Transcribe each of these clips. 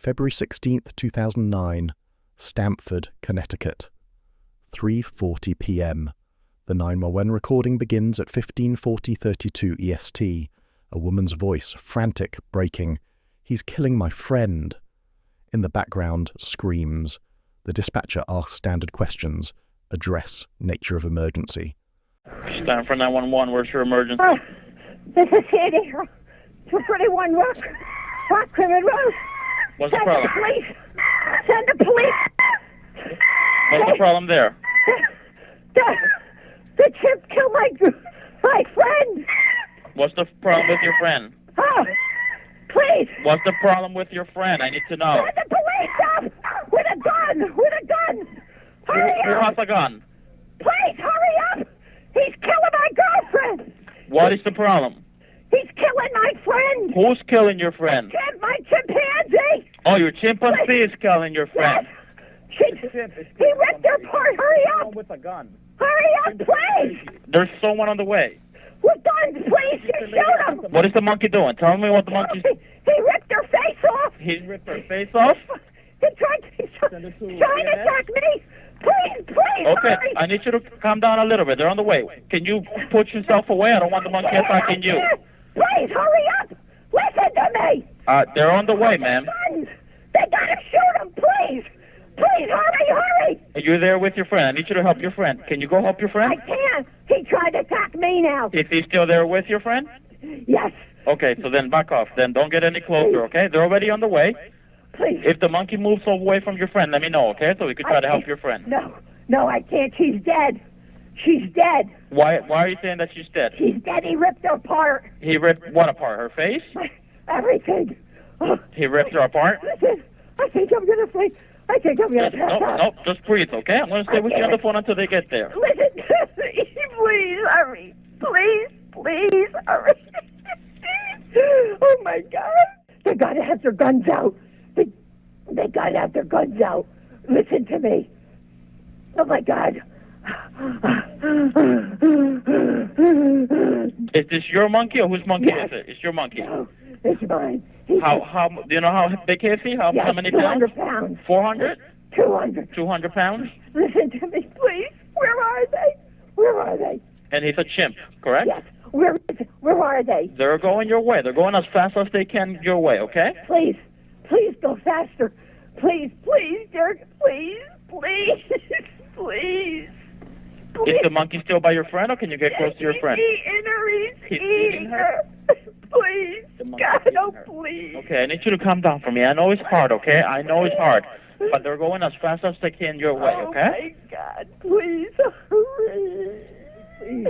February 16th, 2009, Stamford, Connecticut. 3:40 p.m. The 911 recording begins at 15:40:32 EST. A woman's voice, frantic, breaking. "He's killing my friend." In the background, screams. The dispatcher asks standard questions. Address, nature of emergency. Stamford 911, where's your emergency? Oh, this is Sandra Herold. 241 Rock Rimmon Road. What's the problem? Send the police. Send the police. What's the problem there? The chimp killed my friend. What's the problem with your friend? Oh, please. What's the problem with your friend? I need to know. Send the police up with a gun. With a gun. Hurry Who up. has a gun? Please, hurry up. He's killing my girlfriend. What is the problem? He's killing my friend. Who's killing your friend? My chimpanzee. Oh, your chimpanzee is killing your friend. Yes. He ripped her apart. Hurry up. With a gun. Hurry up, please. There's someone on the way. With guns, please. You shoot him. What is the monkey doing? Tell me what the monkey's... He ripped her face off. He ripped her face off? He's trying to attack me. Please, Okay, hurry. I need you to calm down a little bit. They're on the way. Can you put yourself away? I don't want the monkey attacking you. Please, hurry up. Listen to me. They're on the way, ma'am. Guns. They gotta shoot him, please. Please, hurry. Are you there with your friend? I need you to help your friend. Can you go help your friend? I can't. He tried to attack me now. Is he still there with your friend? Yes. Okay, so then back off. Then don't get any closer, okay? They're already on the way. Please. If the monkey moves away from your friend, let me know, okay? So we could try to help your friend. No, I can't. She's dead. She's dead. Why are you saying that she's dead? She's dead. He ripped her apart. He ripped what apart? Her face? Everything. Oh, He ripped her apart? listen, I think I'm gonna faint. I think I'm gonna pass out. No, just breathe, okay? I'm going to stay with you on the phone until they get there. Listen to me. Please hurry. Please hurry. Oh my God. They gotta have their guns out. They gotta have their guns out. Listen to me. Oh my God. Is this your monkey or whose monkey is it? It's your monkey. No, it's mine. How do you know how big is he? How many pounds? 200 pounds. 400? 200. 200 pounds? Listen to me, please. Where are they? And he's a chimp, correct? Yes. Where are they? They're going your way. They're going as fast as they can your way, okay? Please go faster. Please, Dirk. Please. Is the monkey still by your friend, or can you get close to your friend? He's eating her. Please. God, no, please. Okay, I need you to calm down for me. I know it's hard, okay? I know it's hard. But they're going as fast as they can your way, okay? Oh, my God. Please hurry. Please.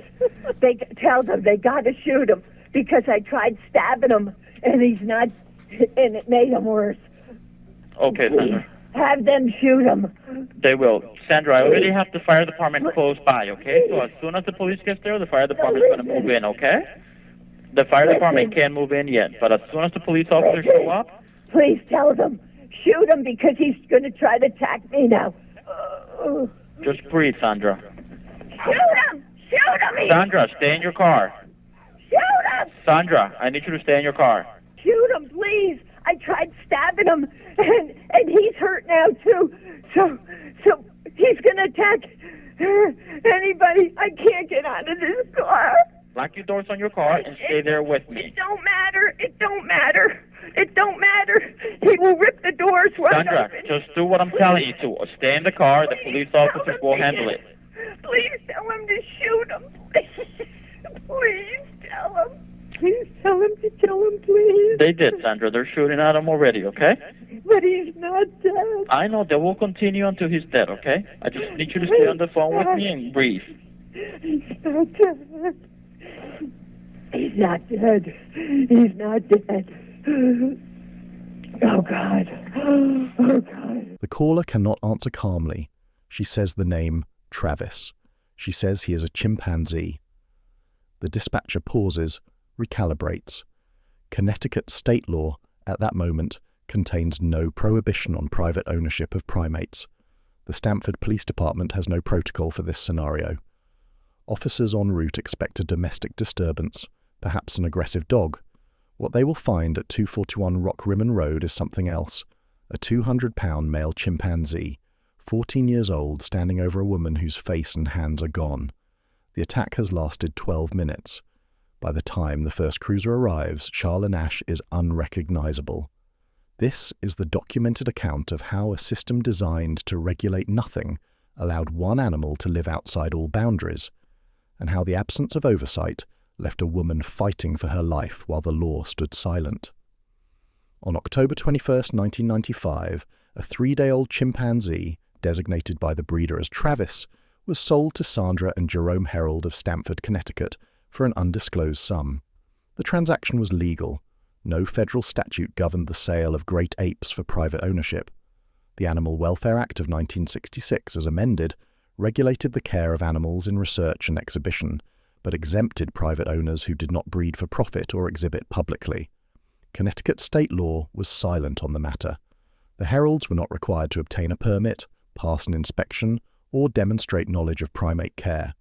They tell them they got to shoot him because I tried stabbing him, and he's not, and it made him worse. Okay, Sandra. Have them shoot him. They will. Sandra, I already have the fire department close by, okay? So as soon as the police gets there, the fire department's going to move in, okay? The fire department can't move in yet, but as soon as the police officers show up... Please tell them. Shoot him because he's going to try to attack me now. Just breathe, Sandra. Shoot him! Sandra, stay in your car. Shoot him! Sandra, I need you to stay in your car. Shoot him, please. I tried stabbing him, and he's hurt now, too. So he's going to attack anybody. I can't get out of this car. Lock your doors on your car and stay there with me. It don't matter. He will rip the doors right Sandra, open. just do what I'm telling you to. Stay in the car. The police officers will handle it. Please tell him to shoot him. Please tell him. Please tell him to kill him, please. They did, Sandra. They're shooting at him already, okay? But he's not dead. I know. They will continue until he's dead, okay? I just need you to stay on the phone with me and breathe. He's not dead. He's not dead. Oh, God. Oh, God. The caller cannot answer calmly. She says the name Travis. She says he is a chimpanzee. The dispatcher pauses, recalibrates. Connecticut state law, at that moment, contains no prohibition on private ownership of primates. The Stamford Police Department has no protocol for this scenario. Officers en route expect a domestic disturbance, perhaps an aggressive dog. What they will find at 241 Rock Rimmon Road is something else. a 200-pound male chimpanzee, 14 years old, standing over a woman whose face and hands are gone. The attack has lasted 12 minutes. By the time the first cruiser arrives, Charla Nash is unrecognizable. This is the documented account of how a system designed to regulate nothing allowed one animal to live outside all boundaries, and how the absence of oversight left a woman fighting for her life while the law stood silent. On October 21, 1995, a 3-day-old chimpanzee, designated by the breeder as Travis, was sold to Sandra and Jerome Herold of Stamford, Connecticut, for an undisclosed sum. The transaction was legal. No federal statute governed the sale of great apes for private ownership. The Animal Welfare Act of 1966, as amended, regulated the care of animals in research and exhibition, but exempted private owners who did not breed for profit or exhibit publicly. Connecticut state law was silent on the matter. The Herolds were not required to obtain a permit, pass an inspection, or demonstrate knowledge of primate care.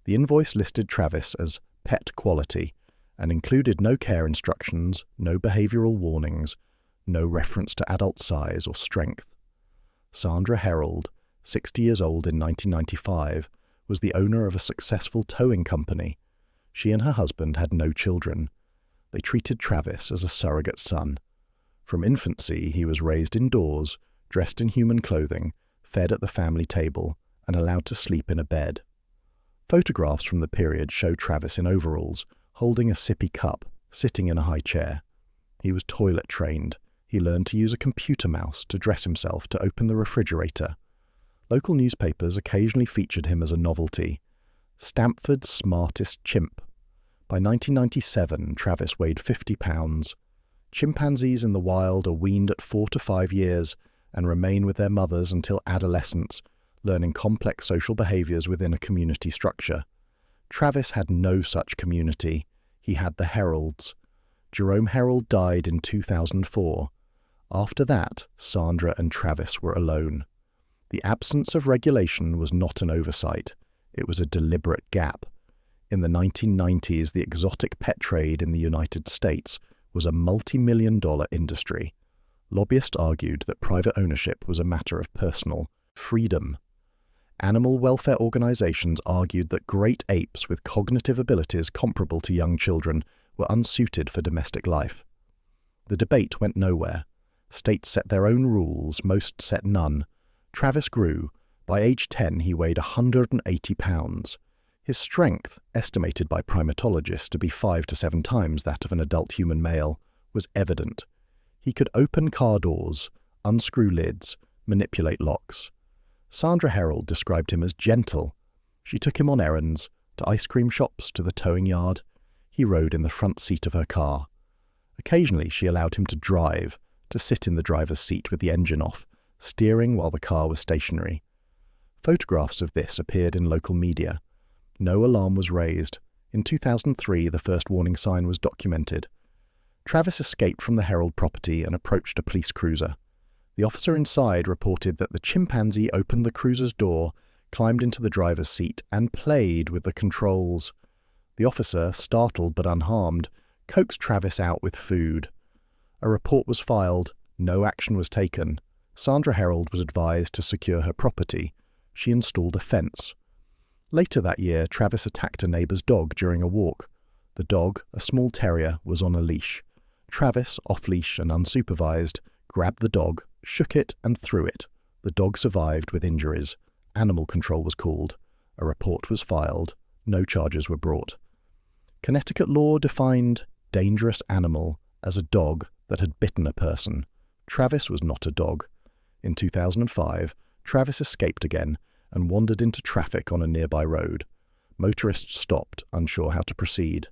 The invoice listed Travis as pet quality and included no care instructions, no behavioral warnings, no reference to adult size or strength. Sandra Herold, 60 years old in 1995, was the owner of a successful towing company. She and her husband had no children. They treated Travis as a surrogate son. From infancy, he was raised indoors, dressed in human clothing, fed at the family table, and allowed to sleep in a bed. Photographs from the period show Travis in overalls, holding a sippy cup, sitting in a high chair. He was toilet trained. He learned to use a computer mouse to dress himself to open the refrigerator. Local newspapers occasionally featured him as a novelty. Stamford's smartest chimp. By 1997, Travis weighed 50 pounds. Chimpanzees in the wild are weaned at 4 to 5 years and remain with their mothers until adolescence, learning complex social behaviors within a community structure. Travis had no such community. He had the Herolds. Jerome Herold died in 2004. After that, Sandra and Travis were alone. The absence of regulation was not an oversight. It was a deliberate gap. In the 1990s, the exotic pet trade in the United States was a multi-million-dollar industry. Lobbyists argued that private ownership was a matter of personal freedom. Animal welfare organizations argued that great apes with cognitive abilities comparable to young children were unsuited for domestic life. The debate went nowhere. States set their own rules, most set none. Travis grew. By age 10, he weighed 180 pounds. His strength, estimated by primatologists to be 5 to 7 times that of an adult human male, was evident. He could open car doors, unscrew lids, manipulate locks. Sandra Herold described him as gentle. She took him on errands, to ice cream shops, to the towing yard. He rode in the front seat of her car. Occasionally she allowed him to drive, to sit in the driver's seat with the engine off, steering while the car was stationary. Photographs of this appeared in local media. No alarm was raised. In 2003, the first warning sign was documented. Travis escaped from the Herold property and approached a police cruiser. The officer inside reported that the chimpanzee opened the cruiser's door, climbed into the driver's seat, and played with the controls. The officer, startled but unharmed, coaxed Travis out with food. A report was filed. No action was taken. Sandra Herold was advised to secure her property. She installed a fence. Later that year, Travis attacked a neighbor's dog during a walk. The dog, a small terrier, was on a leash. Travis, off-leash and unsupervised, grabbed the dog, shook it and threw it. The dog survived with injuries. Animal control was called. A report was filed. No charges were brought. Connecticut law defined dangerous animal as a dog that had bitten a person. Travis was not a dog. In 2005, Travis escaped again and wandered into traffic on a nearby road. Motorists stopped, unsure how to proceed.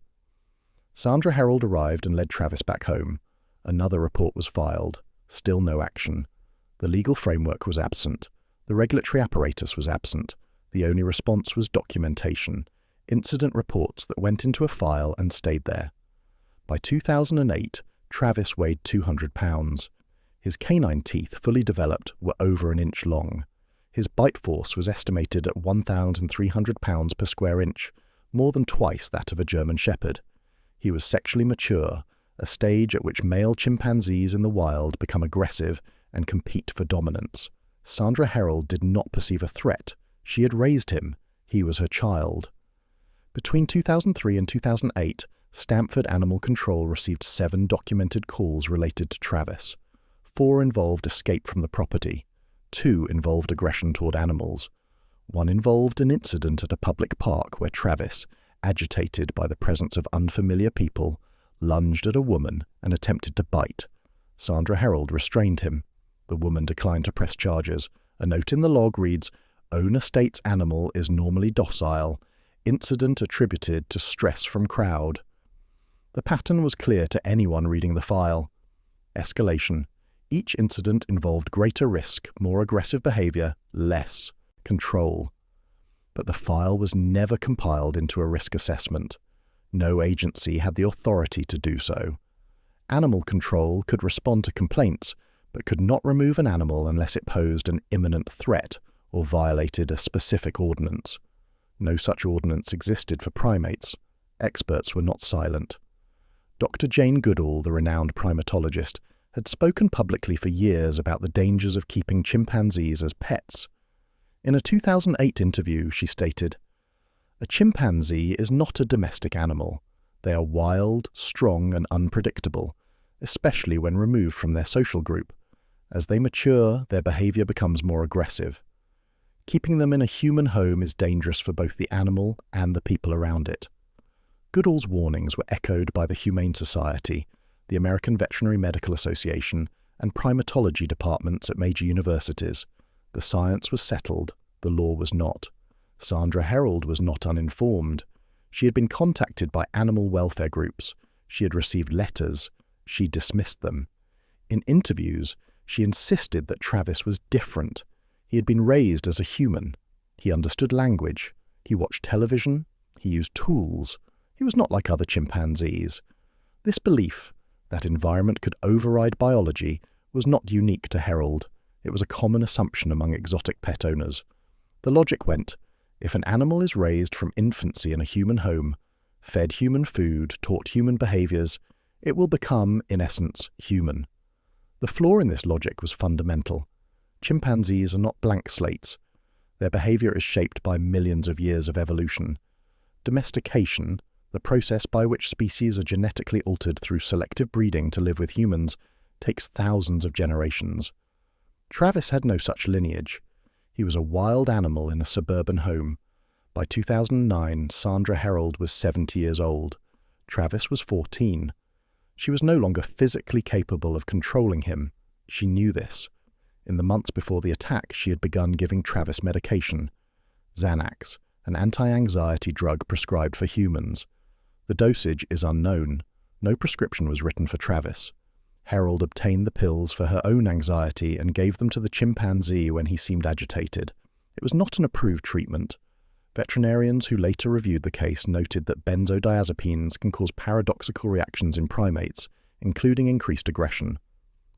Sandra Herold arrived and led Travis back home. Another report was filed. Still no action. The legal framework was absent. The regulatory apparatus was absent. The only response was documentation, incident reports that went into a file and stayed there. By 2008, Travis weighed 200 pounds. His canine teeth, fully developed, were over an inch long. His bite force was estimated at 1,300 pounds per square inch, more than twice that of a German Shepherd. He was sexually mature, a stage at which male chimpanzees in the wild become aggressive and compete for dominance. Sandra Herold did not perceive a threat. She had raised him. He was her child. Between 2003 and 2008, Stamford Animal Control received 7 documented calls related to Travis. 4 involved escape from the property. 2 involved aggression toward animals. 1 involved an incident at a public park where Travis, agitated by the presence of unfamiliar people, lunged at a woman and attempted to bite. Sandra Herold restrained him. The woman declined to press charges. A note in the log reads, "Owner states animal is normally docile. Incident attributed to stress from crowd." The pattern was clear to anyone reading the file. Escalation. Each incident involved greater risk, more aggressive behavior, less control. But the file was never compiled into a risk assessment. No agency had the authority to do so. Animal control could respond to complaints, but could not remove an animal unless it posed an imminent threat or violated a specific ordinance. No such ordinance existed for primates. Experts were not silent. Dr. Jane Goodall, the renowned primatologist, had spoken publicly for years about the dangers of keeping chimpanzees as pets. In a 2008 interview, she stated, "A chimpanzee is not a domestic animal. They are wild, strong, and unpredictable, especially when removed from their social group. As they mature, their behavior becomes more aggressive. Keeping them in a human home is dangerous for both the animal and the people around it." Goodall's warnings were echoed by the Humane Society, the American Veterinary Medical Association, and primatology departments at major universities. The science was settled, the law was not. Sandra Herold was not uninformed. She had been contacted by animal welfare groups. She had received letters. She dismissed them. In interviews, she insisted that Travis was different. He had been raised as a human. He understood language. He watched television. He used tools. He was not like other chimpanzees. This belief, that environment could override biology, was not unique to Herold. It was a common assumption among exotic pet owners. The logic went, if an animal is raised from infancy in a human home, fed human food, taught human behaviors, it will become, in essence, human. The flaw in this logic was fundamental. Chimpanzees are not blank slates. Their behavior is shaped by millions of years of evolution. Domestication, the process by which species are genetically altered through selective breeding to live with humans, takes thousands of generations. Travis had no such lineage. He was a wild animal in a suburban home. By 2009, Sandra Herold was 70 years old. Travis was 14. She was no longer physically capable of controlling him. She knew this. In the months before the attack, she had begun giving Travis medication, Xanax, an anti-anxiety drug prescribed for humans. The dosage is unknown. No prescription was written for Travis. Herold obtained the pills for her own anxiety and gave them to the chimpanzee when he seemed agitated. It was not an approved treatment. Veterinarians who later reviewed the case noted that benzodiazepines can cause paradoxical reactions in primates, including increased aggression.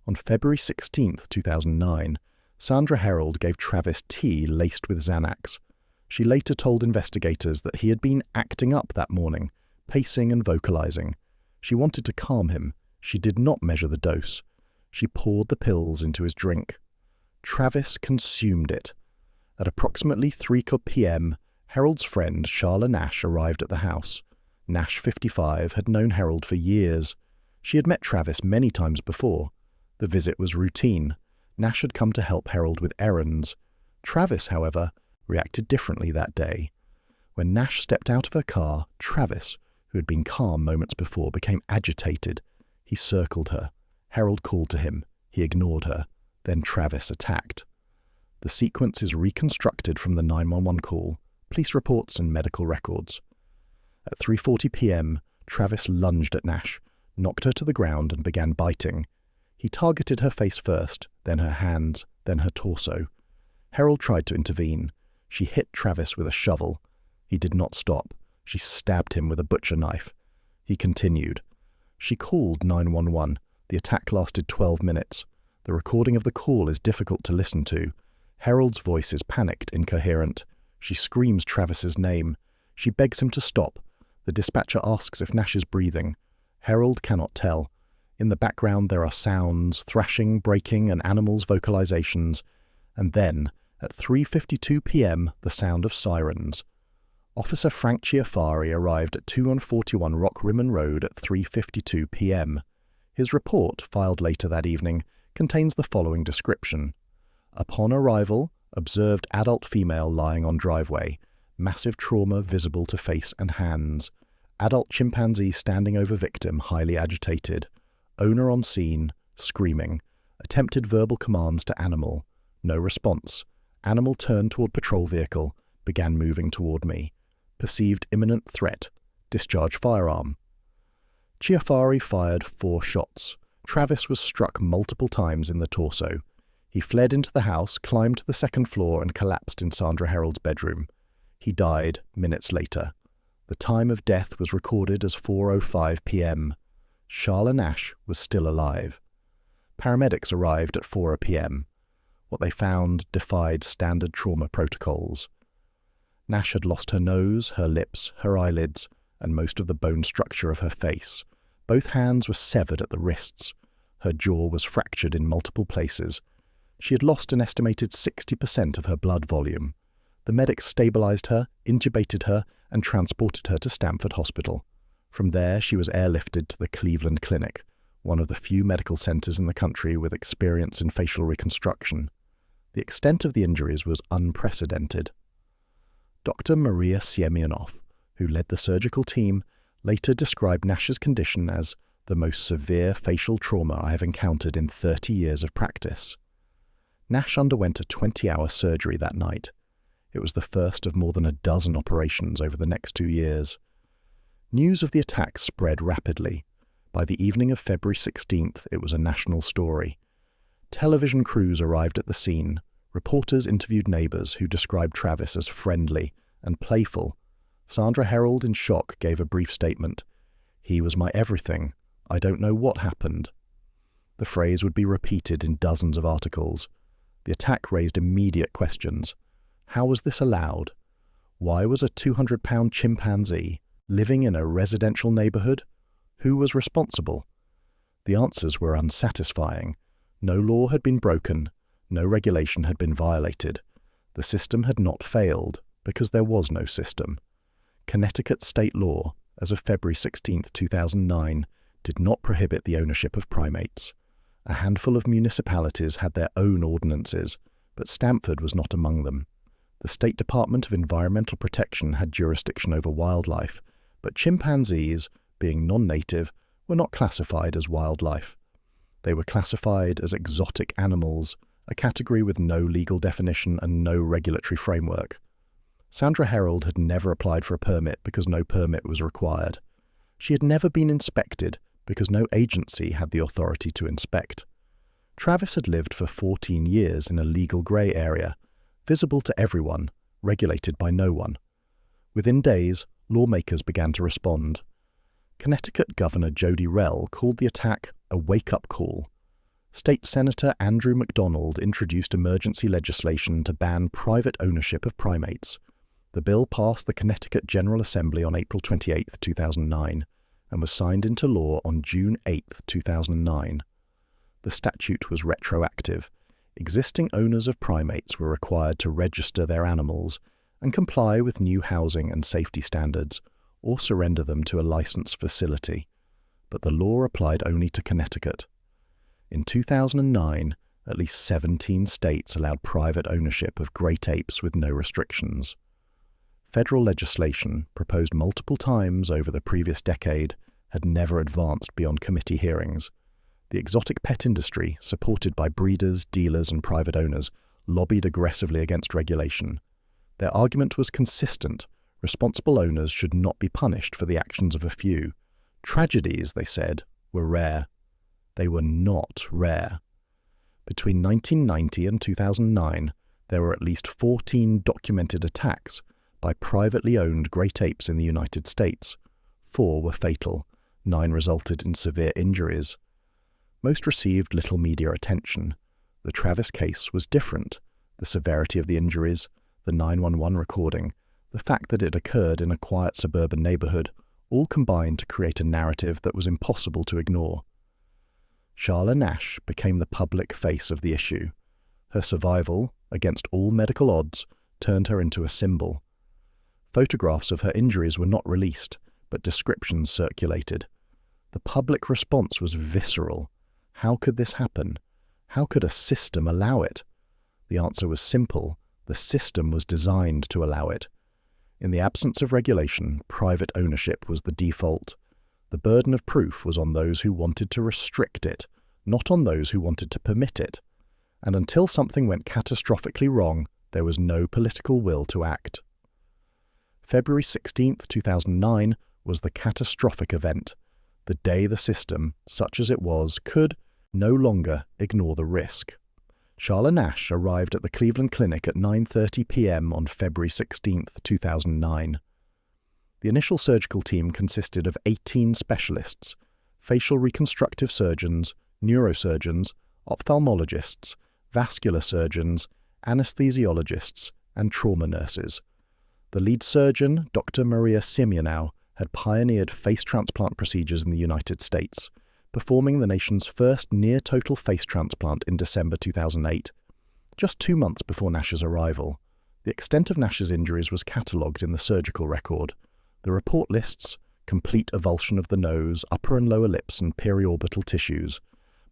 On February 16, 2009, Sandra Herold gave Travis tea laced with Xanax. She later told investigators that he had been acting up that morning, pacing and vocalizing. She wanted to calm him. She did not measure the dose. She poured the pills into his drink. Travis consumed it. At approximately 3 p.m., Herold's friend Charla Nash arrived at the house. Nash, 55, had known Herold for years. She had met Travis many times before. The visit was routine. Nash had come to help Herold with errands. Travis, however, reacted differently that day. When Nash stepped out of her car, Travis, who had been calm moments before, became agitated. He circled her. Herold called to him. He ignored her. Then Travis attacked. The sequence is reconstructed from the 911 call, police reports and medical records. At 3:40 p.m., Travis lunged at Nash, knocked her to the ground and began biting. He targeted her face first, then her hands, then her torso. Herold tried to intervene. She hit Travis with a shovel. He did not stop. She stabbed him with a butcher knife. He continued. She called 911. The attack lasted 12 minutes. The recording of the call is difficult to listen to. Herold's voice is panicked, incoherent. She screams Travis's name. She begs him to stop. The dispatcher asks if Nash is breathing. Herold cannot tell. In the background there are sounds, thrashing, breaking, and animals' vocalizations. And then, at 3:52 p.m., the sound of sirens. Officer Frank Chiafari arrived at 241 Rock Rimmon Road at 3:52 p.m. His report, filed later that evening, contains the following description. Upon arrival, observed adult female lying on driveway. Massive trauma visible to face and hands. Adult chimpanzee standing over victim, highly agitated. Owner on scene, screaming. Attempted verbal commands to animal. No response. Animal turned toward patrol vehicle, began moving toward me. Perceived imminent threat. Discharge firearm. Chiafari fired 4 shots. Travis was struck multiple times in the torso. He fled into the house, climbed to the 2nd floor, and collapsed in Sandra Herold's bedroom. He died minutes later. The time of death was recorded as 4:05 p.m. Charla Nash was still alive. Paramedics arrived at 4 p.m. What they found defied standard trauma protocols. Nash had lost her nose, her lips, her eyelids, and most of the bone structure of her face. Both hands were severed at the wrists. Her jaw was fractured in multiple places. She had lost an estimated 60% of her blood volume. The medics stabilized her, intubated her, and transported her to Stamford Hospital. From there, she was airlifted to the Cleveland Clinic, one of the few medical centers in the country with experience in facial reconstruction. The extent of the injuries was unprecedented. Dr. Maria Siemionoff, who led the surgical team, later described Nash's condition as the most severe facial trauma I have encountered in 30 years of practice. Nash underwent a 20-hour surgery that night. It was the first of more than a dozen operations over the next 2 years. News of the attack spread rapidly. By the evening of February 16th, it was a national story. Television crews arrived at the scene. Reporters interviewed neighbors who described Travis as friendly and playful. Sandra Herold, in shock, gave a brief statement. "He was my everything. I don't know what happened." The phrase would be repeated in dozens of articles. The attack raised immediate questions. How was this allowed? Why was a 200-pound chimpanzee living in a residential neighborhood? Who was responsible? The answers were unsatisfying. No law had been broken. No regulation had been violated. The system had not failed, because there was no system. Connecticut state law, as of February 16, 2009, did not prohibit the ownership of primates. A handful of municipalities had their own ordinances, but Stamford was not among them. The State Department of Environmental Protection had jurisdiction over wildlife, but chimpanzees, being non-native, were not classified as wildlife. They were classified as exotic animals, a category with no legal definition and no regulatory framework. Sandra Herold had never applied for a permit because no permit was required. She had never been inspected because no agency had the authority to inspect. Travis had lived for 14 years in a legal grey area, visible to everyone, regulated by no one. Within days, lawmakers began to respond. Connecticut Governor Jody Rell called the attack a wake-up call. State Senator Andrew McDonald introduced emergency legislation to ban private ownership of primates. The bill passed the Connecticut General Assembly on April 28, 2009, and was signed into law on June 8, 2009. The statute was retroactive. Existing owners of primates were required to register their animals and comply with new housing and safety standards, or surrender them to a licensed facility. But the law applied only to Connecticut. In 2009, at least 17 states allowed private ownership of great apes with no restrictions. Federal legislation, proposed multiple times over the previous decade, had never advanced beyond committee hearings. The exotic pet industry, supported by breeders, dealers, and private owners, lobbied aggressively against regulation. Their argument was consistent. Responsible owners should not be punished for the actions of a few. Tragedies, they said, were rare. They were not rare. Between 1990 and 2009, there were at least 14 documented attacks by privately owned great apes in the United States. 4 were fatal. 9 resulted in severe injuries. Most received little media attention. The Travis case was different. The severity of the injuries, the 911 recording, the fact that it occurred in a quiet suburban neighborhood, all combined to create a narrative that was impossible to ignore. Charla Nash became the public face of the issue. Her survival, against all medical odds, turned her into a symbol. Photographs of her injuries were not released, but descriptions circulated. The public response was visceral. How could this happen? How could a system allow it? The answer was simple. The system was designed to allow it. In the absence of regulation, private ownership was the default. The burden of proof was on those who wanted to restrict it, not on those who wanted to permit it. And until something went catastrophically wrong, there was no political will to act. February 16, 2009, was the catastrophic event, the day the system, such as it was, could no longer ignore the risk. Charla Nash arrived at the Cleveland Clinic at 9:30 p.m. on February 16, 2009. The initial surgical team consisted of 18 specialists, facial reconstructive surgeons, neurosurgeons, ophthalmologists, vascular surgeons, anesthesiologists, and trauma nurses. The lead surgeon, Dr. Maria Simeonow, had pioneered face transplant procedures in the United States, performing the nation's first near-total face transplant in December 2008, just 2 months before Nash's arrival. The extent of Nash's injuries was catalogued in the surgical record. The report lists complete avulsion of the nose, upper and lower lips and periorbital tissues,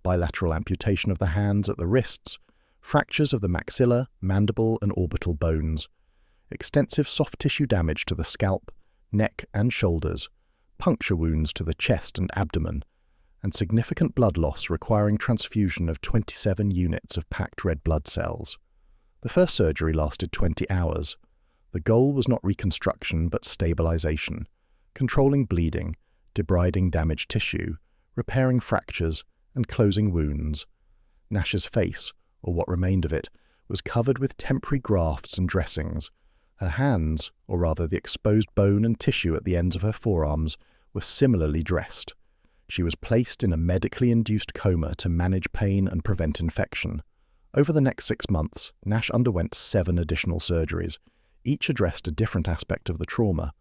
bilateral amputation of the hands at the wrists, fractures of the maxilla, mandible and orbital bones, extensive soft tissue damage to the scalp, neck and shoulders, puncture wounds to the chest and abdomen, and significant blood loss requiring transfusion of 27 units of packed red blood cells. The first surgery lasted 20 hours. The goal was not reconstruction but stabilization, controlling bleeding, debriding damaged tissue, repairing fractures, and closing wounds. Nash's face, or what remained of it, was covered with temporary grafts and dressings. Her hands, or rather the exposed bone and tissue at the ends of her forearms, were similarly dressed. She was placed in a medically induced coma to manage pain and prevent infection. Over the next 6 months, Nash underwent 7 additional surgeries. Each addressed a different aspect of the trauma: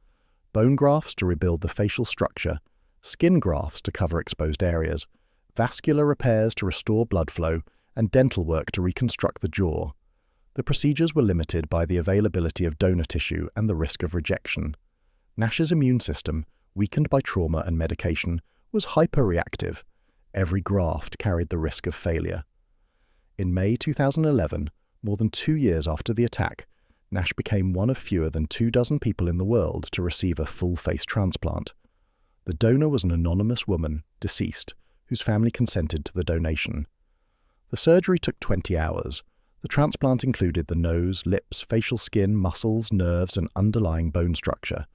bone grafts to rebuild the facial structure, skin grafts to cover exposed areas, vascular repairs to restore blood flow, and dental work to reconstruct the jaw. The procedures were limited by the availability of donor tissue and the risk of rejection. Nash's immune system, weakened by trauma and medication, was hyperreactive. Every graft carried the risk of failure. In May 2011, more than 2 years after the attack, Nash became one of fewer than 24 people in the world to receive a full face transplant. The donor was an anonymous woman, deceased, whose family consented to the donation. The surgery took 20 hours. The transplant included the nose, lips, facial skin, muscles, nerves, and underlying bone structure.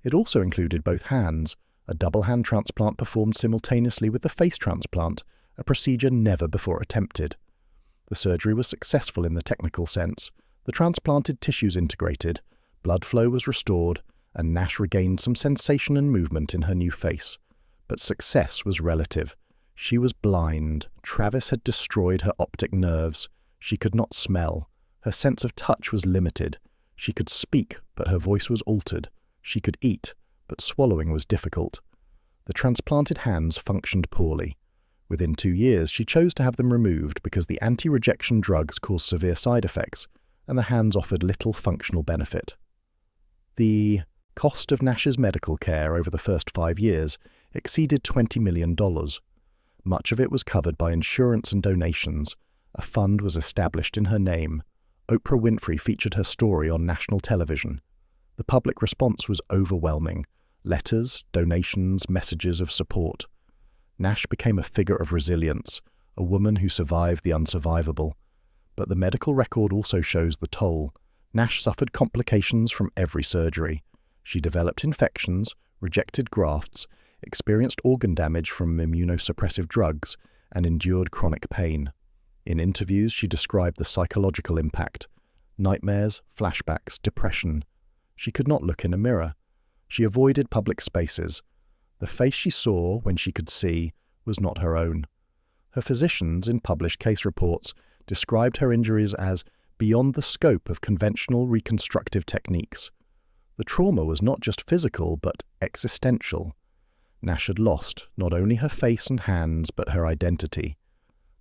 It also included both hands, a double hand transplant performed simultaneously with the face transplant, a procedure never before attempted. The surgery was successful in the technical sense. The transplanted tissues integrated, blood flow was restored, and Nash regained some sensation and movement in her new face. But success was relative. She was blind. Travis had destroyed her optic nerves. She could not smell. Her sense of touch was limited. She could speak, but her voice was altered. She could eat, but swallowing was difficult. The transplanted hands functioned poorly. Within 2 years, she chose to have them removed because the anti-rejection drugs caused severe side effects, and the hands offered little functional benefit. The cost of Nash's medical care over the first 5 years exceeded $20 million. Much of it was covered by insurance and donations. A fund was established in her name. Oprah Winfrey featured her story on national television. The public response was overwhelming. Letters, donations, messages of support. Nash became a figure of resilience, a woman who survived the unsurvivable. But the medical record also shows the toll. Nash suffered complications from every surgery. She developed infections, rejected grafts, experienced organ damage from immunosuppressive drugs, and endured chronic pain. In interviews, she described the psychological impact: nightmares, flashbacks, depression. She could not look in a mirror. She avoided public spaces. The face she saw, when she could see, was not her own. Her physicians, in published case reports, described her injuries as beyond the scope of conventional reconstructive techniques. The trauma was not just physical, but existential. Nash had lost not only her face and hands, but her identity.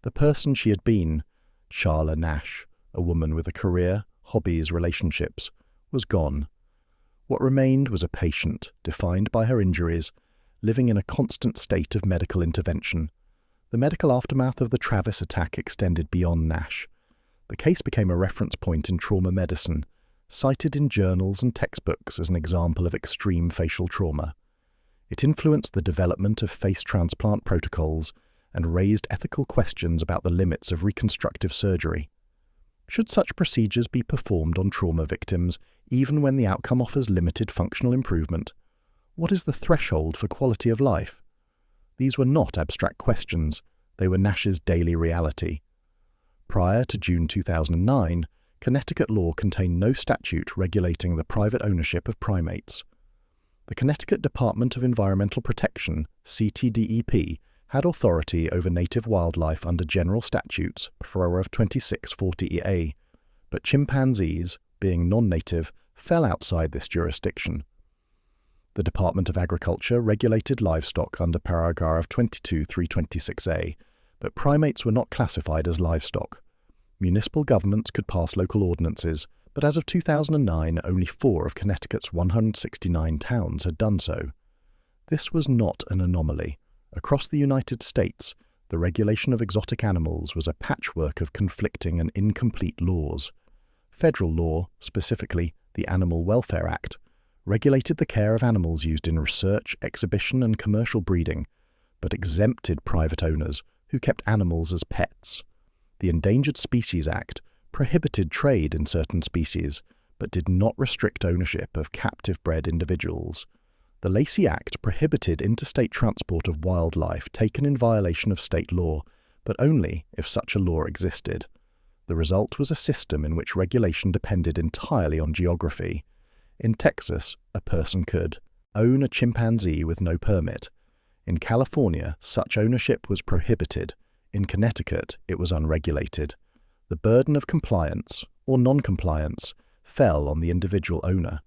The person she had been, Charla Nash, a woman with a career, hobbies, relationships, was gone. What remained was a patient, defined by her injuries, living in a constant state of medical intervention. The medical aftermath of the Travis attack extended beyond Nash. The case became a reference point in trauma medicine, cited in journals and textbooks as an example of extreme facial trauma. It influenced the development of face transplant protocols and raised ethical questions about the limits of reconstructive surgery. Should such procedures be performed on trauma victims even when the outcome offers limited functional improvement? What is the threshold for quality of life? These were not abstract questions, they were Nash's daily reality. Prior to June 2009, Connecticut law contained no statute regulating the private ownership of primates. The Connecticut Department of Environmental Protection, CTDEP, had authority over native wildlife under general statutes, paragraph 2640A, but chimpanzees, being non-native, fell outside this jurisdiction. The Department of Agriculture regulated livestock under paragraph 22326A, but primates were not classified as livestock. Municipal governments could pass local ordinances, but as of 2009, only 4 of Connecticut's 169 towns had done so. This was not an anomaly. Across the United States, the regulation of exotic animals was a patchwork of conflicting and incomplete laws. Federal law, specifically the Animal Welfare Act, regulated the care of animals used in research, exhibition, and commercial breeding, but exempted private owners who kept animals as pets. The Endangered Species Act prohibited trade in certain species, but did not restrict ownership of captive-bred individuals. The Lacey Act prohibited interstate transport of wildlife taken in violation of state law, but only if such a law existed. The result was a system in which regulation depended entirely on geography. In Texas, a person could own a chimpanzee with no permit. In California, such ownership was prohibited. In Connecticut, it was unregulated. The burden of compliance, or non-compliance, fell on the individual owner.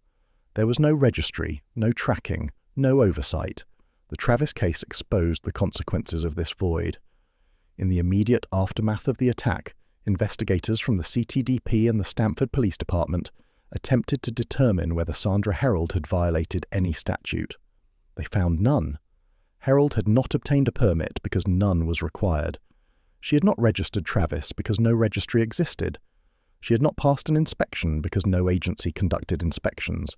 There was no registry, no tracking, no oversight. The Travis case exposed the consequences of this void. In the immediate aftermath of the attack, investigators from the CTDP and the Stamford Police Department attempted to determine whether Sandra Herold had violated any statute. They found none. Herold had not obtained a permit because none was required. She had not registered Travis because no registry existed. She had not passed an inspection because no agency conducted inspections.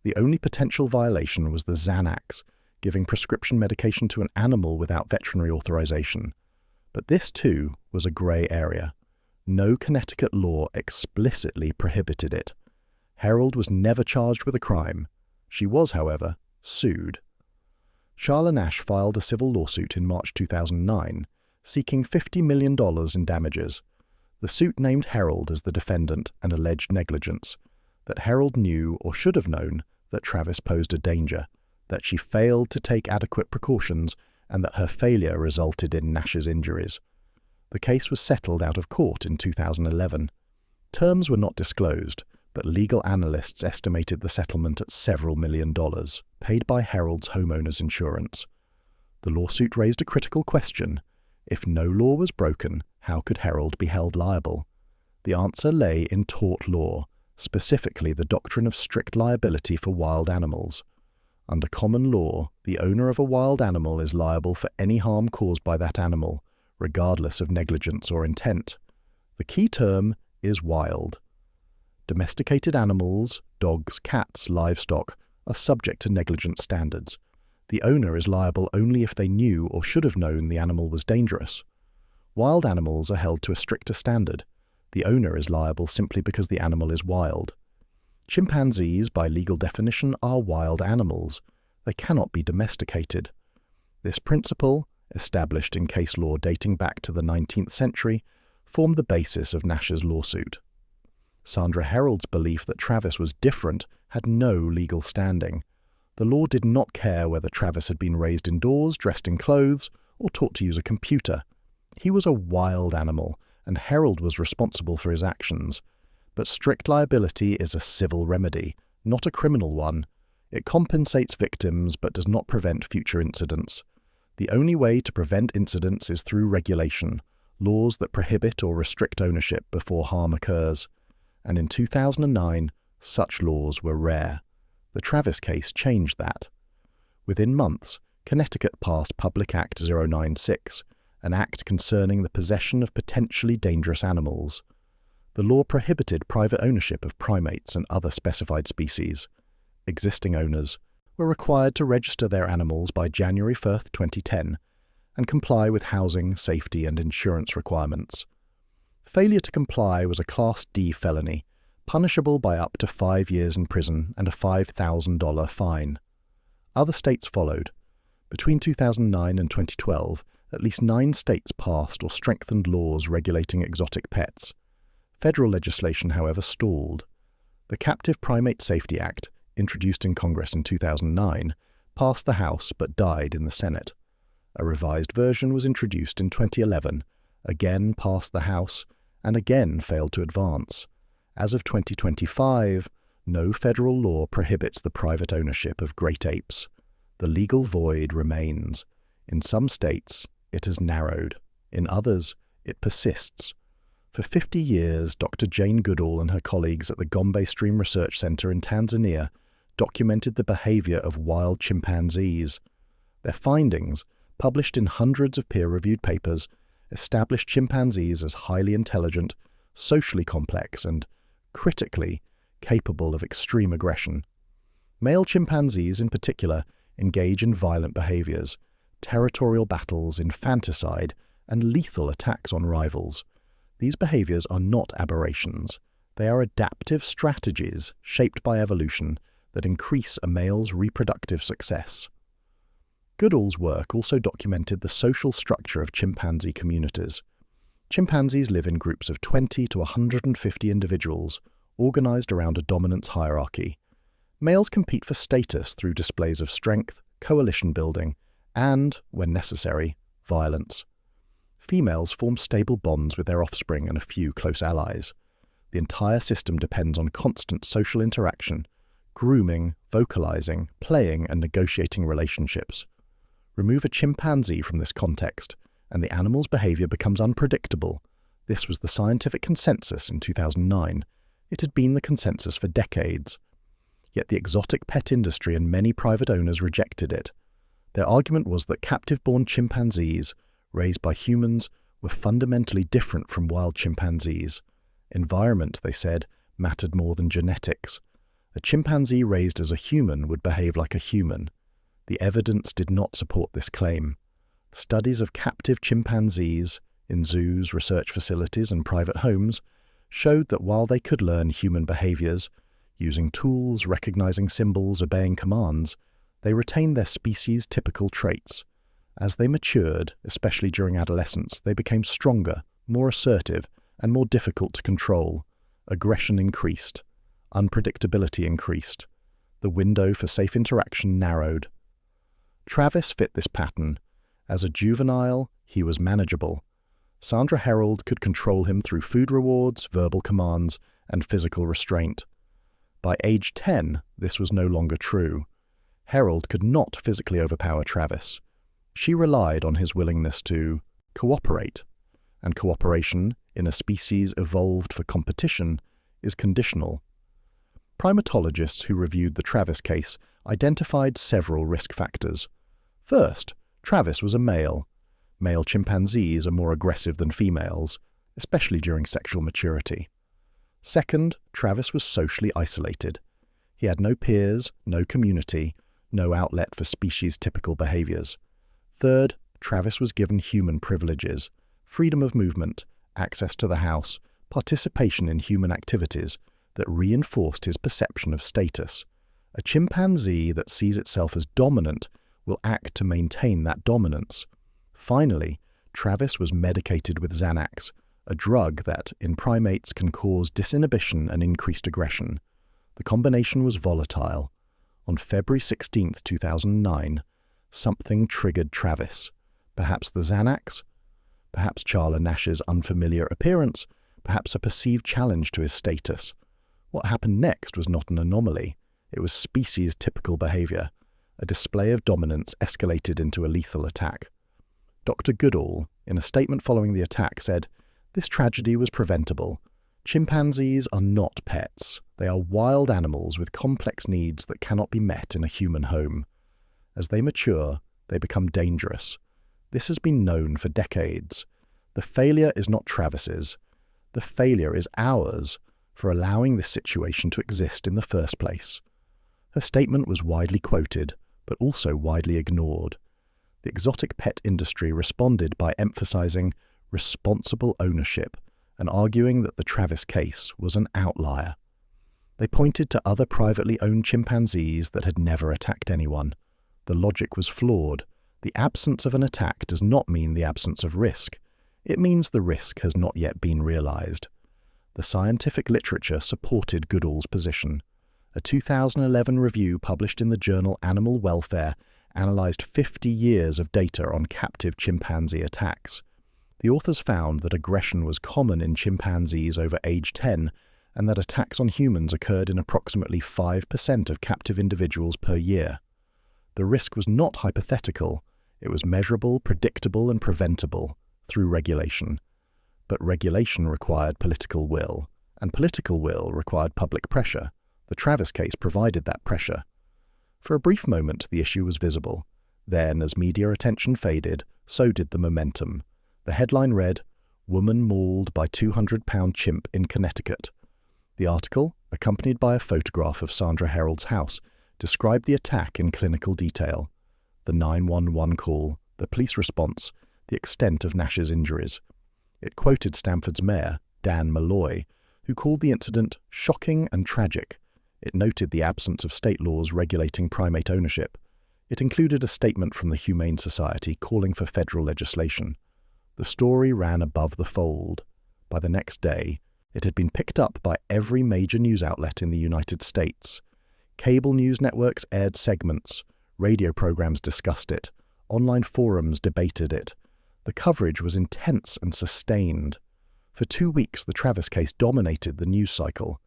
The only potential violation was the Xanax, giving prescription medication to an animal without veterinary authorization. But this, too, was a grey area. No Connecticut law explicitly prohibited it. Herold was never charged with a crime. She was, however, sued. Charla Nash filed a civil lawsuit in March 2009, seeking $50 million in damages. The suit named Herold as the defendant and alleged negligence, that Herold knew or should have known that Travis posed a danger, that she failed to take adequate precautions, and that her failure resulted in Nash's injuries. The case was settled out of court in 2011. Terms were not disclosed, but legal analysts estimated the settlement at several $1 million, paid by Herold's homeowners insurance. The lawsuit raised a critical question. If no law was broken, how could Herold be held liable? The answer lay in tort law, specifically the doctrine of strict liability for wild animals. Under common law, the owner of a wild animal is liable for any harm caused by that animal, regardless of negligence or intent. The key term is wild. Domesticated animals, dogs, cats, livestock, are subject to negligence standards. The owner is liable only if they knew or should have known the animal was dangerous. Wild animals are held to a stricter standard. The owner is liable simply because the animal is wild. Chimpanzees, by legal definition, are wild animals. They cannot be domesticated. This principle, established in case law dating back to the 19th century, formed the basis of Nash's lawsuit. Sandra Herold's belief that Travis was different had no legal standing. The law did not care whether Travis had been raised indoors, dressed in clothes, or taught to use a computer. He was a wild animal, and Herold was responsible for his actions. But strict liability is a civil remedy, not a criminal one. It compensates victims but does not prevent future incidents. The only way to prevent incidents is through regulation, laws that prohibit or restrict ownership before harm occurs. And in 2009, such laws were rare. The Travis case changed that. Within months, Connecticut passed Public Act 096, an act concerning the possession of potentially dangerous animals. The law prohibited private ownership of primates and other specified species. Existing owners were required to register their animals by January 1st, 2010, and comply with housing, safety, and insurance requirements. Failure to comply was a Class D felony, punishable by up to 5 years in prison and a $5,000 fine. Other states followed. Between 2009 and 2012, at least 9 states passed or strengthened laws regulating exotic pets. Federal legislation, however, stalled. The Captive Primate Safety Act, introduced in Congress in 2009, passed the House but died in the Senate. A revised version was introduced in 2011, again passed the House, and again failed to advance. As of 2025, no federal law prohibits the private ownership of great apes. The legal void remains. In some states, it has narrowed. In others, it persists. For 50 years, Dr. Jane Goodall and her colleagues at the Gombe Stream Research Center in Tanzania documented the behavior of wild chimpanzees. Their findings, published in hundreds of peer-reviewed papers, established chimpanzees as highly intelligent, socially complex, and, critically, capable of extreme aggression. Male chimpanzees, in particular, engage in violent behaviors, territorial battles, infanticide, and lethal attacks on rivals. These behaviors are not aberrations. They are adaptive strategies shaped by evolution that increase a male's reproductive success. Goodall's work also documented the social structure of chimpanzee communities. Chimpanzees live in groups of 20 to 150 individuals, organized around a dominance hierarchy. Males compete for status through displays of strength, coalition building, and, when necessary, violence. Females form stable bonds with their offspring and a few close allies. The entire system depends on constant social interaction, grooming, vocalizing, playing, and negotiating relationships. Remove a chimpanzee from this context, and the animal's behavior becomes unpredictable. This was the scientific consensus in 2009. It had been the consensus for decades. Yet the exotic pet industry and many private owners rejected it. Their argument was that captive-born chimpanzees, raised by humans, were fundamentally different from wild chimpanzees. Environment, they said, mattered more than genetics. A chimpanzee raised as a human would behave like a human. The evidence did not support this claim. Studies of captive chimpanzees in zoos, research facilities, and private homes showed that while they could learn human behaviors, using tools, recognizing symbols, obeying commands, they retained their species' typical traits. As they matured, especially during adolescence, they became stronger, more assertive, and more difficult to control. Aggression increased. Unpredictability increased. The window for safe interaction narrowed. Travis fit this pattern. As a juvenile, he was manageable. Sandra Herold could control him through food rewards, verbal commands, and physical restraint. By age 10, this was no longer true. Herold could not physically overpower Travis. She relied on his willingness to cooperate, and cooperation, in a species evolved for competition, is conditional. Primatologists who reviewed the Travis case identified several risk factors. First, Travis was a male. Male chimpanzees are more aggressive than females, especially during sexual maturity. Second, Travis was socially isolated. He had no peers, no community, no outlet for species-typical behaviors. Third, Travis was given human privileges, freedom of movement, access to the house, participation in human activities that reinforced his perception of status. A chimpanzee that sees itself as dominant will act to maintain that dominance. Finally, Travis was medicated with Xanax, a drug that, in primates, can cause disinhibition and increased aggression. The combination was volatile. On February 16, 2009, something triggered Travis. Perhaps the Xanax? Perhaps Charla Nash's unfamiliar appearance? Perhaps a perceived challenge to his status? What happened next was not an anomaly. It was species-typical behavior. A display of dominance escalated into a lethal attack. Dr. Goodall, in a statement following the attack, said, "This tragedy was preventable. Chimpanzees are not pets. They are wild animals with complex needs that cannot be met in a human home. As they mature, they become dangerous. This has been known for decades. The failure is not Travis's. The failure is ours for allowing this situation to exist in the first place." Her statement was widely quoted, but also widely ignored. The exotic pet industry responded by emphasizing responsible ownership and arguing that the Travis case was an outlier. They pointed to other privately owned chimpanzees that had never attacked anyone. The logic was flawed. The absence of an attack does not mean the absence of risk. It means the risk has not yet been realized. The scientific literature supported Goodall's position. A 2011 review published in the journal Animal Welfare analyzed 50 years of data on captive chimpanzee attacks. The authors found that aggression was common in chimpanzees over age 10 and that attacks on humans occurred in approximately 5% of captive individuals per year. The risk was not hypothetical. It was measurable, predictable, and preventable through regulation. But regulation required political will, and political will required public pressure. The Travis case provided that pressure. For a brief moment, the issue was visible. Then, as media attention faded, so did the momentum. The headline read, "Woman Mauled by 200-pound Chimp in Connecticut." The article, accompanied by a photograph of Sandra Herold's house, described the attack in clinical detail. The 911 call, the police response, the extent of Nash's injuries. It quoted Stamford's mayor, Dan Malloy, who called the incident shocking and tragic. It noted the absence of state laws regulating primate ownership. It included a statement from the Humane Society calling for federal legislation. The story ran above the fold. By the next day, it had been picked up by every major news outlet in the United States. Cable news networks aired segments, radio programs discussed it, online forums debated it. The coverage was intense and sustained. For 2 weeks, the Travis case dominated the news cycle.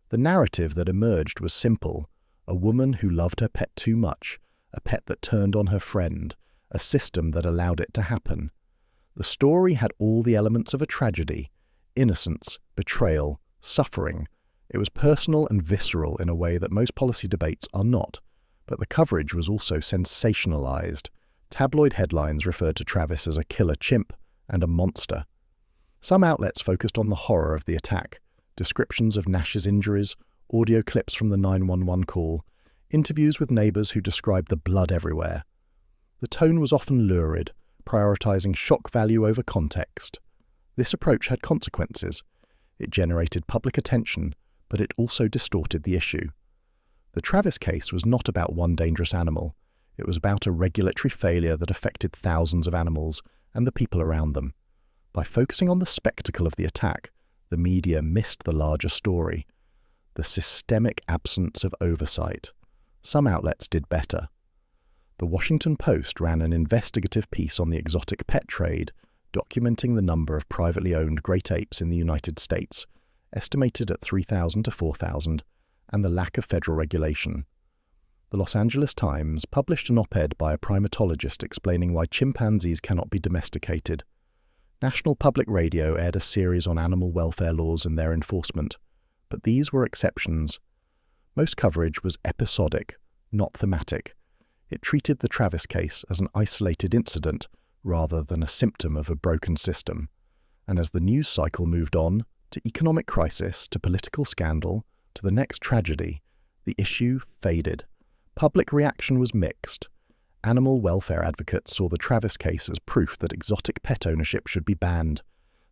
The narrative that emerged was simple: a woman who loved her pet too much, a pet that turned on her friend, a system that allowed it to happen. The story had all the elements of a tragedy: innocence, betrayal, suffering. It was personal and visceral in a way that most policy debates are not, but the coverage was also sensationalized. Tabloid headlines referred to Travis as a killer chimp and a monster. Some outlets focused on the horror of the attack, descriptions of Nash's injuries, audio clips from the 911 call, interviews with neighbors who described the blood everywhere. The tone was often lurid, prioritizing shock value over context. This approach had consequences. It generated public attention, but it also distorted the issue. The Travis case was not about one dangerous animal. It was about a regulatory failure that affected thousands of animals and the people around them. By focusing on the spectacle of the attack, the media missed the larger story: the systemic absence of oversight. Some outlets did better. The Washington Post ran an investigative piece on the exotic pet trade, documenting the number of privately owned great apes in the United States, estimated at 3,000 to 4,000, and the lack of federal regulation. The Los Angeles Times published an op-ed by a primatologist explaining why chimpanzees cannot be domesticated. National Public Radio aired a series on animal welfare laws and their enforcement, but these were exceptions. Most coverage was episodic, not thematic. It treated the Travis case as an isolated incident rather than a symptom of a broken system. And as the news cycle moved on, to economic crisis, to political scandal, to the next tragedy, the issue faded. Public reaction was mixed. Animal welfare advocates saw the Travis case as proof that exotic pet ownership should be banned.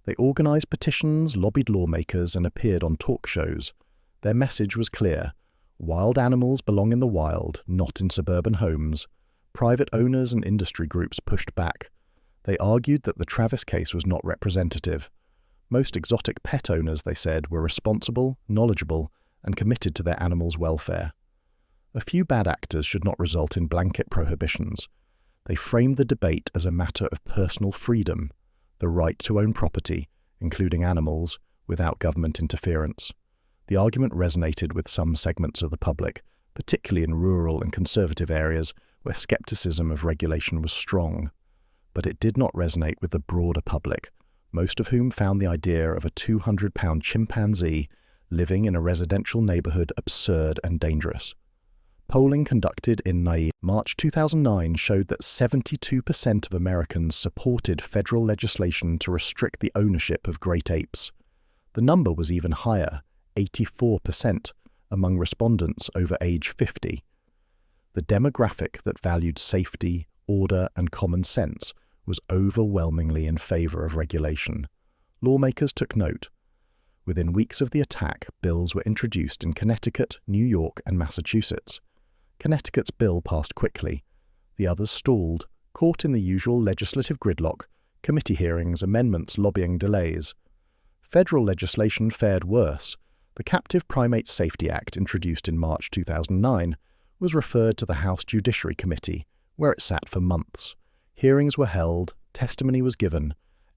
They organized petitions, lobbied lawmakers, and appeared on talk shows. Their message was clear: wild animals belong in the wild, not in suburban homes. Private owners and industry groups pushed back. They argued that the Travis case was not representative. Most exotic pet owners, they said, were responsible, knowledgeable, and committed to their animals' welfare. A few bad actors should not result in blanket prohibitions. They framed the debate as a matter of personal freedom, the right to own property, including animals, without government interference. The argument resonated with some segments of the public, particularly in rural and conservative areas where skepticism of regulation was strong. But it did not resonate with the broader public, most of whom found the idea of a 200-pound chimpanzee living in a residential neighborhood absurd and dangerous. Polling conducted in March 2009 showed that 72% of Americans supported federal legislation to restrict the ownership of great apes. The number was even higher, 84%, among respondents over age 50. The demographic that valued safety, order, and common sense was overwhelmingly in favor of regulation. Lawmakers took note. Within weeks of the attack, bills were introduced in Connecticut, New York, and Massachusetts. Connecticut's bill passed quickly. The others stalled, caught in the usual legislative gridlock, committee hearings, amendments, lobbying delays. Federal legislation fared worse. The Captive Primate Safety Act, introduced in March 2009, was referred to the House Judiciary Committee, where it sat for months. Hearings were held, testimony was given,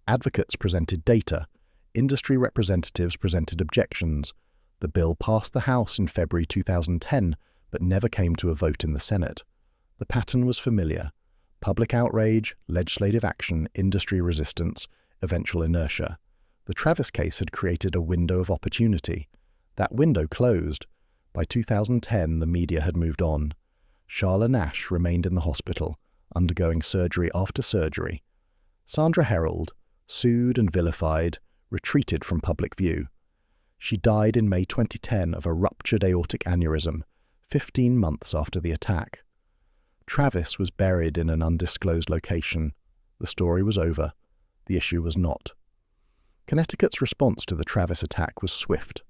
advocates presented data, industry representatives presented objections. The bill passed the House in February 2010, but never came to a vote in the Senate. The pattern was familiar: public outrage, legislative action, industry resistance, eventual inertia. The Travis case had created a window of opportunity. That window closed. By 2010, the media had moved on. Charla Nash remained in the hospital, undergoing surgery after surgery. Sandra Herold, sued and vilified, retreated from public view. She died in May 2010 of a ruptured aortic aneurysm, 15 months after the attack. Travis was buried in an undisclosed location. The story was over. The issue was not. Connecticut's response to the Travis attack was swift.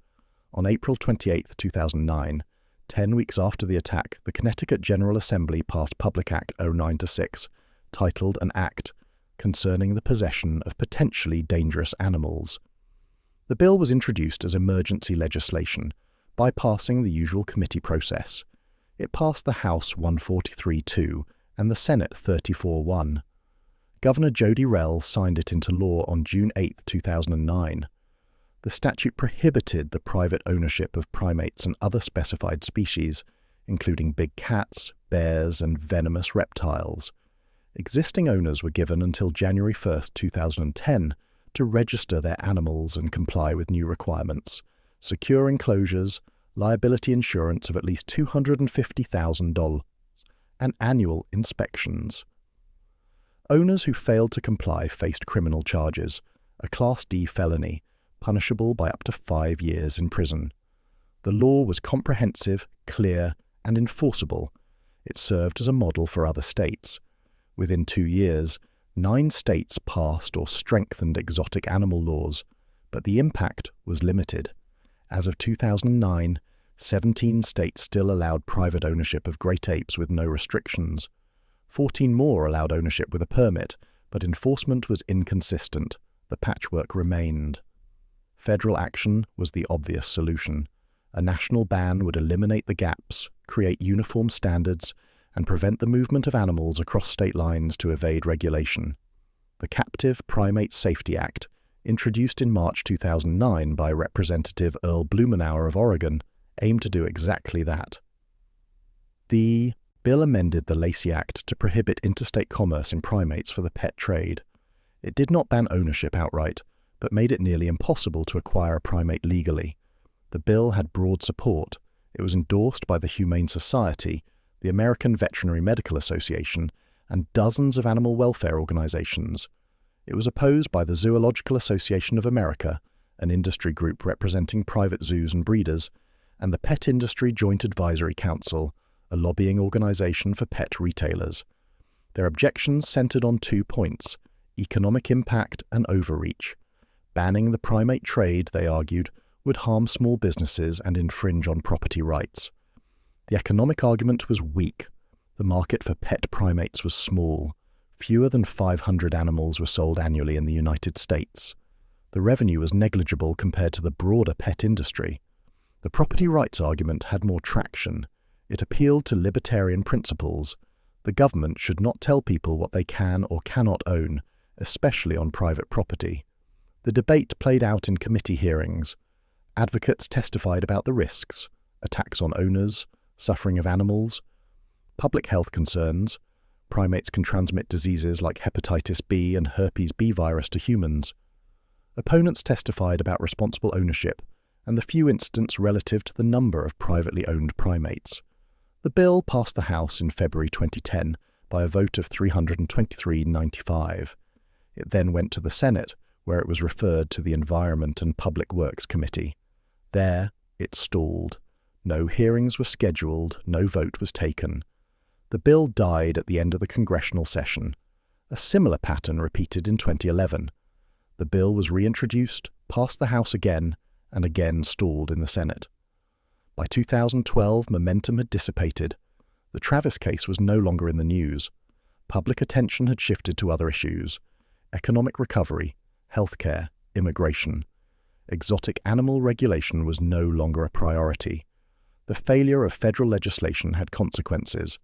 On April 28, 2009, 10 weeks after the attack, the Connecticut General Assembly passed Public Act 096, titled An Act Concerning the Possession of Potentially Dangerous Animals. The bill was introduced as emergency legislation, bypassing the usual committee process. It passed the House 143-2 and the Senate 34-1. Governor Jody Rell signed it into law on June 8, 2009. The statute prohibited the private ownership of primates and other specified species, including big cats, bears, and venomous reptiles. Existing owners were given until January 1, 2010 to register their animals and comply with new requirements: secure enclosures, liability insurance of at least $250,000, and annual inspections. Owners who failed to comply faced criminal charges, a Class D felony, punishable by up to 5 years in prison. The law was comprehensive, clear, and enforceable. It served as a model for other states. Within 2 years, 9 states passed or strengthened exotic animal laws, but the impact was limited. As of 2009, 17 states still allowed private ownership of great apes with no restrictions. 14 more allowed ownership with a permit, but enforcement was inconsistent. The patchwork remained. Federal action was the obvious solution. A national ban would eliminate the gaps, create uniform standards, and prevent the movement of animals across state lines to evade regulation. The Captive Primate Safety Act, introduced in March 2009 by Representative Earl Blumenauer of Oregon, aimed to do exactly that. The bill amended the Lacey Act to prohibit interstate commerce in primates for the pet trade. It did not ban ownership outright, but made it nearly impossible to acquire a primate legally. The bill had broad support. It was endorsed by the Humane Society, the American Veterinary Medical Association, and dozens of animal welfare organizations. It was opposed by the Zoological Association of America, an industry group representing private zoos and breeders, and the Pet Industry Joint Advisory Council, a lobbying organization for pet retailers. Their objections centered on 2 points: economic impact and overreach. Banning the primate trade, they argued, would harm small businesses and infringe on property rights. The economic argument was weak. The market for pet primates was small. Fewer than 500 animals were sold annually in the United States. The revenue was negligible compared to the broader pet industry. The property rights argument had more traction. It appealed to libertarian principles. The government should not tell people what they can or cannot own, especially on private property. The debate played out in committee hearings. Advocates testified about the risks: attacks on owners, suffering of animals, public health concerns, primates can transmit diseases like hepatitis B and herpes B virus to humans. Opponents testified about responsible ownership and the few incidents relative to the number of privately owned primates. The bill passed the House in February 2010 by a vote of 323-95. It then went to the Senate, where it was referred to the Environment and Public Works Committee. There, it stalled. No hearings were scheduled, no vote was taken. The bill died at the end of the congressional session. A similar pattern repeated in 2011. The bill was reintroduced, passed the House again, and again stalled in the Senate. By 2012, momentum had dissipated. The Travis case was no longer in the news. Public attention had shifted to other issues: economic recovery, healthcare, immigration. Exotic animal regulation was no longer a priority. The failure of federal legislation had consequences.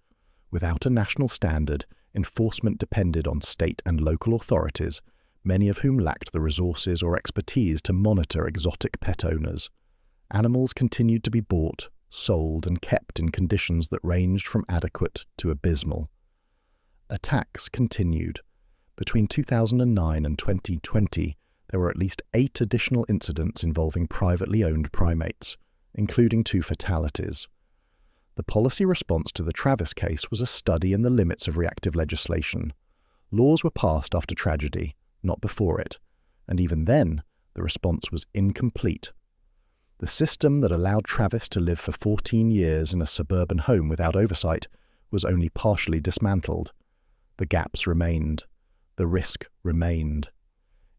Without a national standard, enforcement depended on state and local authorities, many of whom lacked the resources or expertise to monitor exotic pet owners. Animals continued to be bought, sold, and kept in conditions that ranged from adequate to abysmal. Attacks continued. Between 2009 and 2020, there were at least 8 additional incidents involving privately owned primates, including 2 fatalities. The policy response to the Travis case was a study in the limits of reactive legislation. Laws were passed after tragedy, not before it, and even then, the response was incomplete. The system that allowed Travis to live for 14 years in a suburban home without oversight was only partially dismantled. The gaps remained. The risk remained.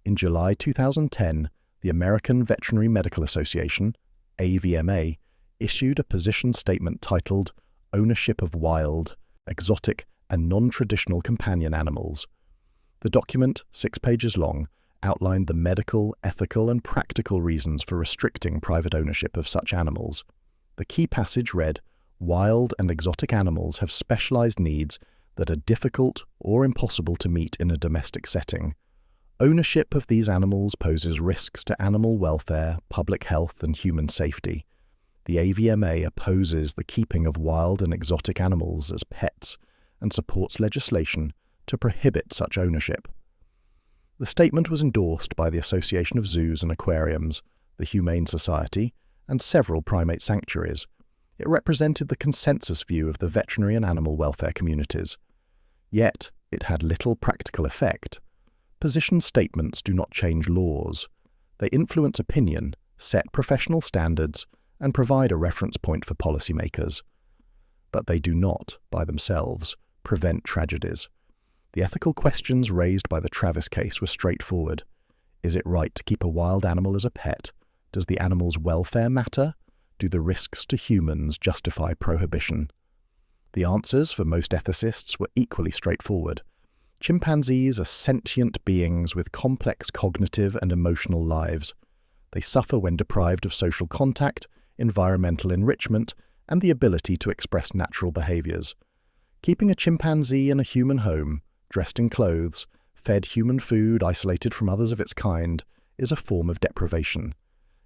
In July 2010, the American Veterinary Medical Association, AVMA, issued a position statement titled Ownership of Wild, Exotic and Non-Traditional Companion Animals. The document, 6 pages long, outlined the medical, ethical and practical reasons for restricting private ownership of such animals. The key passage read, "Wild and exotic animals have specialized needs that are difficult or impossible to meet in a domestic setting. Ownership of these animals poses risks to animal welfare, public health and human safety. The AVMA opposes the keeping of wild and exotic animals as pets and supports legislation to prohibit such ownership." The statement was endorsed by the Association of Zoos and Aquariums, the Humane Society, and several primate sanctuaries. It represented the consensus view of the veterinary and animal welfare communities. Yet, it had little practical effect. Position statements do not change laws. They influence opinion, set professional standards, and provide a reference point for policymakers. But they do not, by themselves, prevent tragedies. The ethical questions raised by the Travis case were straightforward. Is it right to keep a wild animal as a pet? Does the animal's welfare matter? Do the risks to humans justify prohibition? The answers for most ethicists were equally straightforward. Chimpanzees are sentient beings with complex cognitive and emotional lives. They suffer when deprived of social contact, environmental enrichment, and the ability to express natural behaviors. Keeping a chimpanzee in a human home, dressed in clothes, fed human food isolated from others of its kind, is a form of deprivation.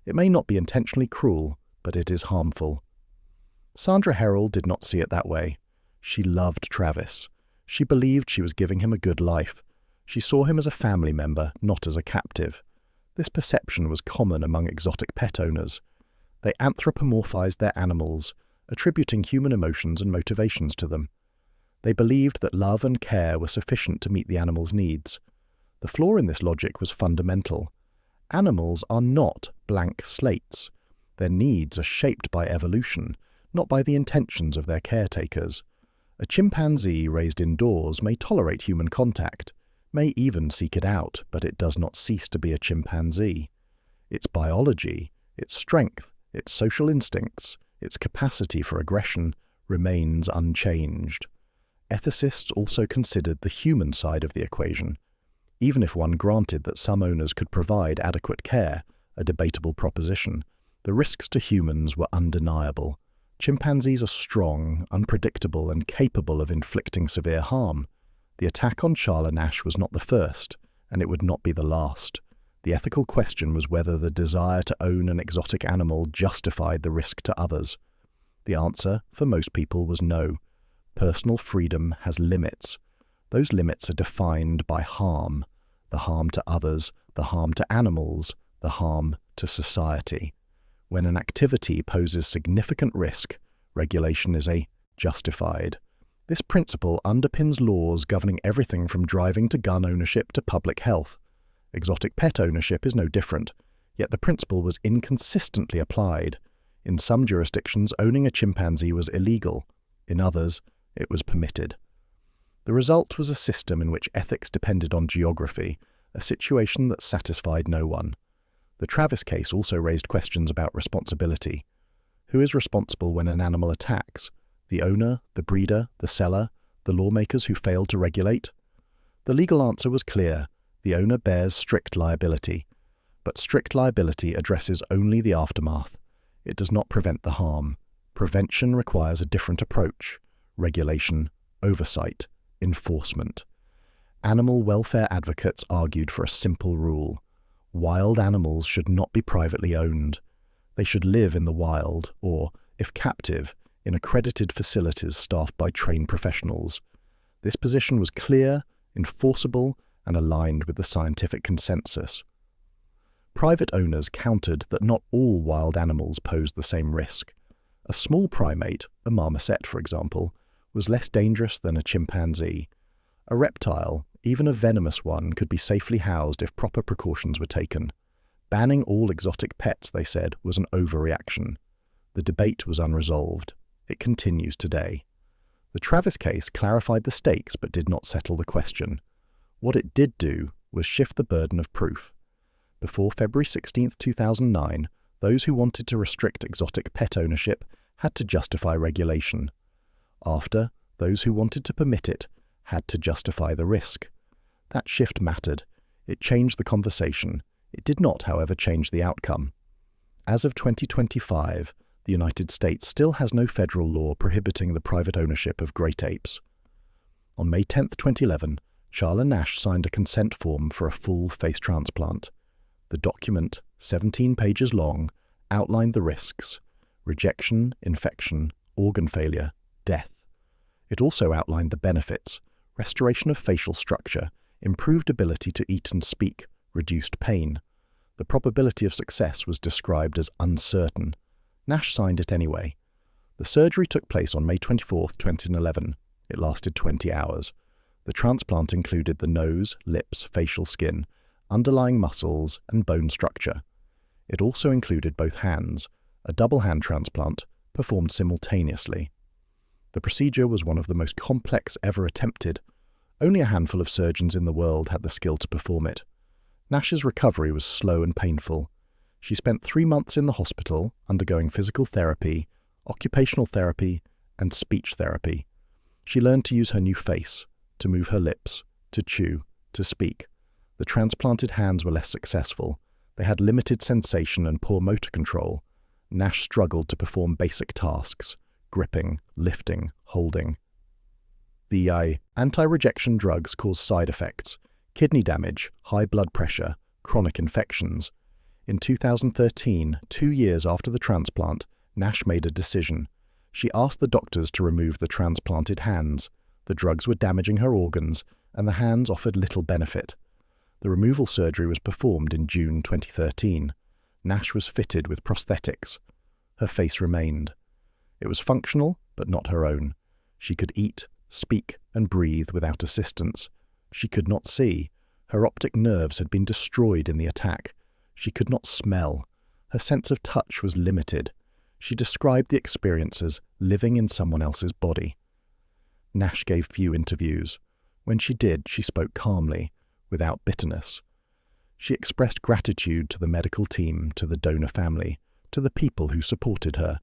It may not be intentionally cruel, but it is harmful. Sandra Herold did not see it that way. She loved Travis. She believed she was giving him a good life. She saw him as a family member, not as a captive. This perception was common among exotic pet owners. They anthropomorphized their animals, attributing human emotions and motivations to them. They believed that love and care were sufficient to meet the animal's needs. The flaw in this logic was fundamental. Animals are not blank slates. Their needs are shaped by evolution, not by the intentions of their caretakers. A chimpanzee raised indoors may tolerate human contact, may even seek it out, but it does not cease to be a chimpanzee. Its biology, its strength, its social instincts, its capacity for aggression remains unchanged. Ethicists also considered the human side of the equation. Even if one granted that some owners could provide adequate care, a debatable proposition, the risks to humans were undeniable. Chimpanzees are strong, unpredictable, and capable of inflicting severe harm. The attack on Charla Nash was not the first, and it would not be the last. The ethical question was whether the desire to own an exotic animal justified the risk to others. The answer, for most people, was no. Personal freedom has limits. Those limits are defined by harm. The harm to others, the harm to animals, the harm to society. When an activity poses significant risk, regulation is justified. This principle underpins laws governing everything from driving to gun ownership to public health. Exotic pet ownership is no different, yet the principle was inconsistently applied. In some jurisdictions, owning a chimpanzee was illegal. In others, it was permitted. The result was a system in which ethics depended on geography, a situation that satisfied no one. The Travis case also raised questions about responsibility. Who is responsible when an animal attacks? The owner, the breeder, the seller, the lawmakers who failed to regulate? The legal answer was clear. The owner bears strict liability. But strict liability addresses only the aftermath. It does not prevent the harm. Prevention requires a different approach: regulation, oversight, enforcement. Animal welfare advocates argued for a simple rule. Wild animals should not be privately owned. They should live in the wild, or, if captive, in accredited facilities staffed by trained professionals. This position was clear, enforceable, and aligned with the scientific consensus. Private owners countered that not all wild animals posed the same risk. A small primate, a marmoset for example, was less dangerous than a chimpanzee. A reptile, even a venomous one, could be safely housed if proper precautions were taken. Banning all exotic pets, they said, was an overreaction. The debate was unresolved. It continues today. The Travis case clarified the stakes but did not settle the question. What it did do was shift the burden of proof. Before February 16, 2009, those who wanted to restrict exotic pet ownership had to justify regulation. After, those who wanted to permit it had to justify the risk. That shift mattered. It changed the conversation. It did not, however, change the outcome. As of 2025, the United States still has no federal law prohibiting the private ownership of great apes. On May 10, 2011, Charla Nash signed a consent form for a full face transplant. The document, 17 pages long, outlined the risks: rejection, infection, organ failure, death. It also outlined the benefits: restoration of facial structure, improved ability to eat and speak, reduced pain. The probability of success was described as uncertain. Nash signed it anyway. The surgery took place on May 24, 2011. It lasted 20 hours. The transplant included the nose, lips, facial skin, underlying muscles, and bone structure. It also included both hands, a double hand transplant, performed simultaneously. The procedure was one of the most complex ever attempted. Only a handful of surgeons in the world had the skill to perform it. Nash's recovery was slow and painful. She spent 3 months in the hospital, undergoing physical therapy, occupational therapy, and speech therapy. She learned to use her new face, to move her lips, to chew, to speak. The transplanted hands were less successful. They had limited sensation and poor motor control. Nash struggled to perform basic tasks: gripping, lifting, holding. The anti-rejection drugs caused side effects: kidney damage, high blood pressure, chronic infections. In 2013, 2 years after the transplant, Nash made a decision. She asked the doctors to remove the transplanted hands. The drugs were damaging her organs, and the hands offered little benefit. The removal surgery was performed in June 2013. Nash was fitted with prosthetics. Her face remained. It was functional, but not her own. She could eat, speak, and breathe without assistance. She could not see. Her optic nerves had been destroyed in the attack. She could not smell. Her sense of touch was limited. She described the experience as living in someone else's body. Nash gave few interviews. When she did, she spoke calmly, without bitterness. She expressed gratitude to the medical team, to the donor family, to the people who supported her.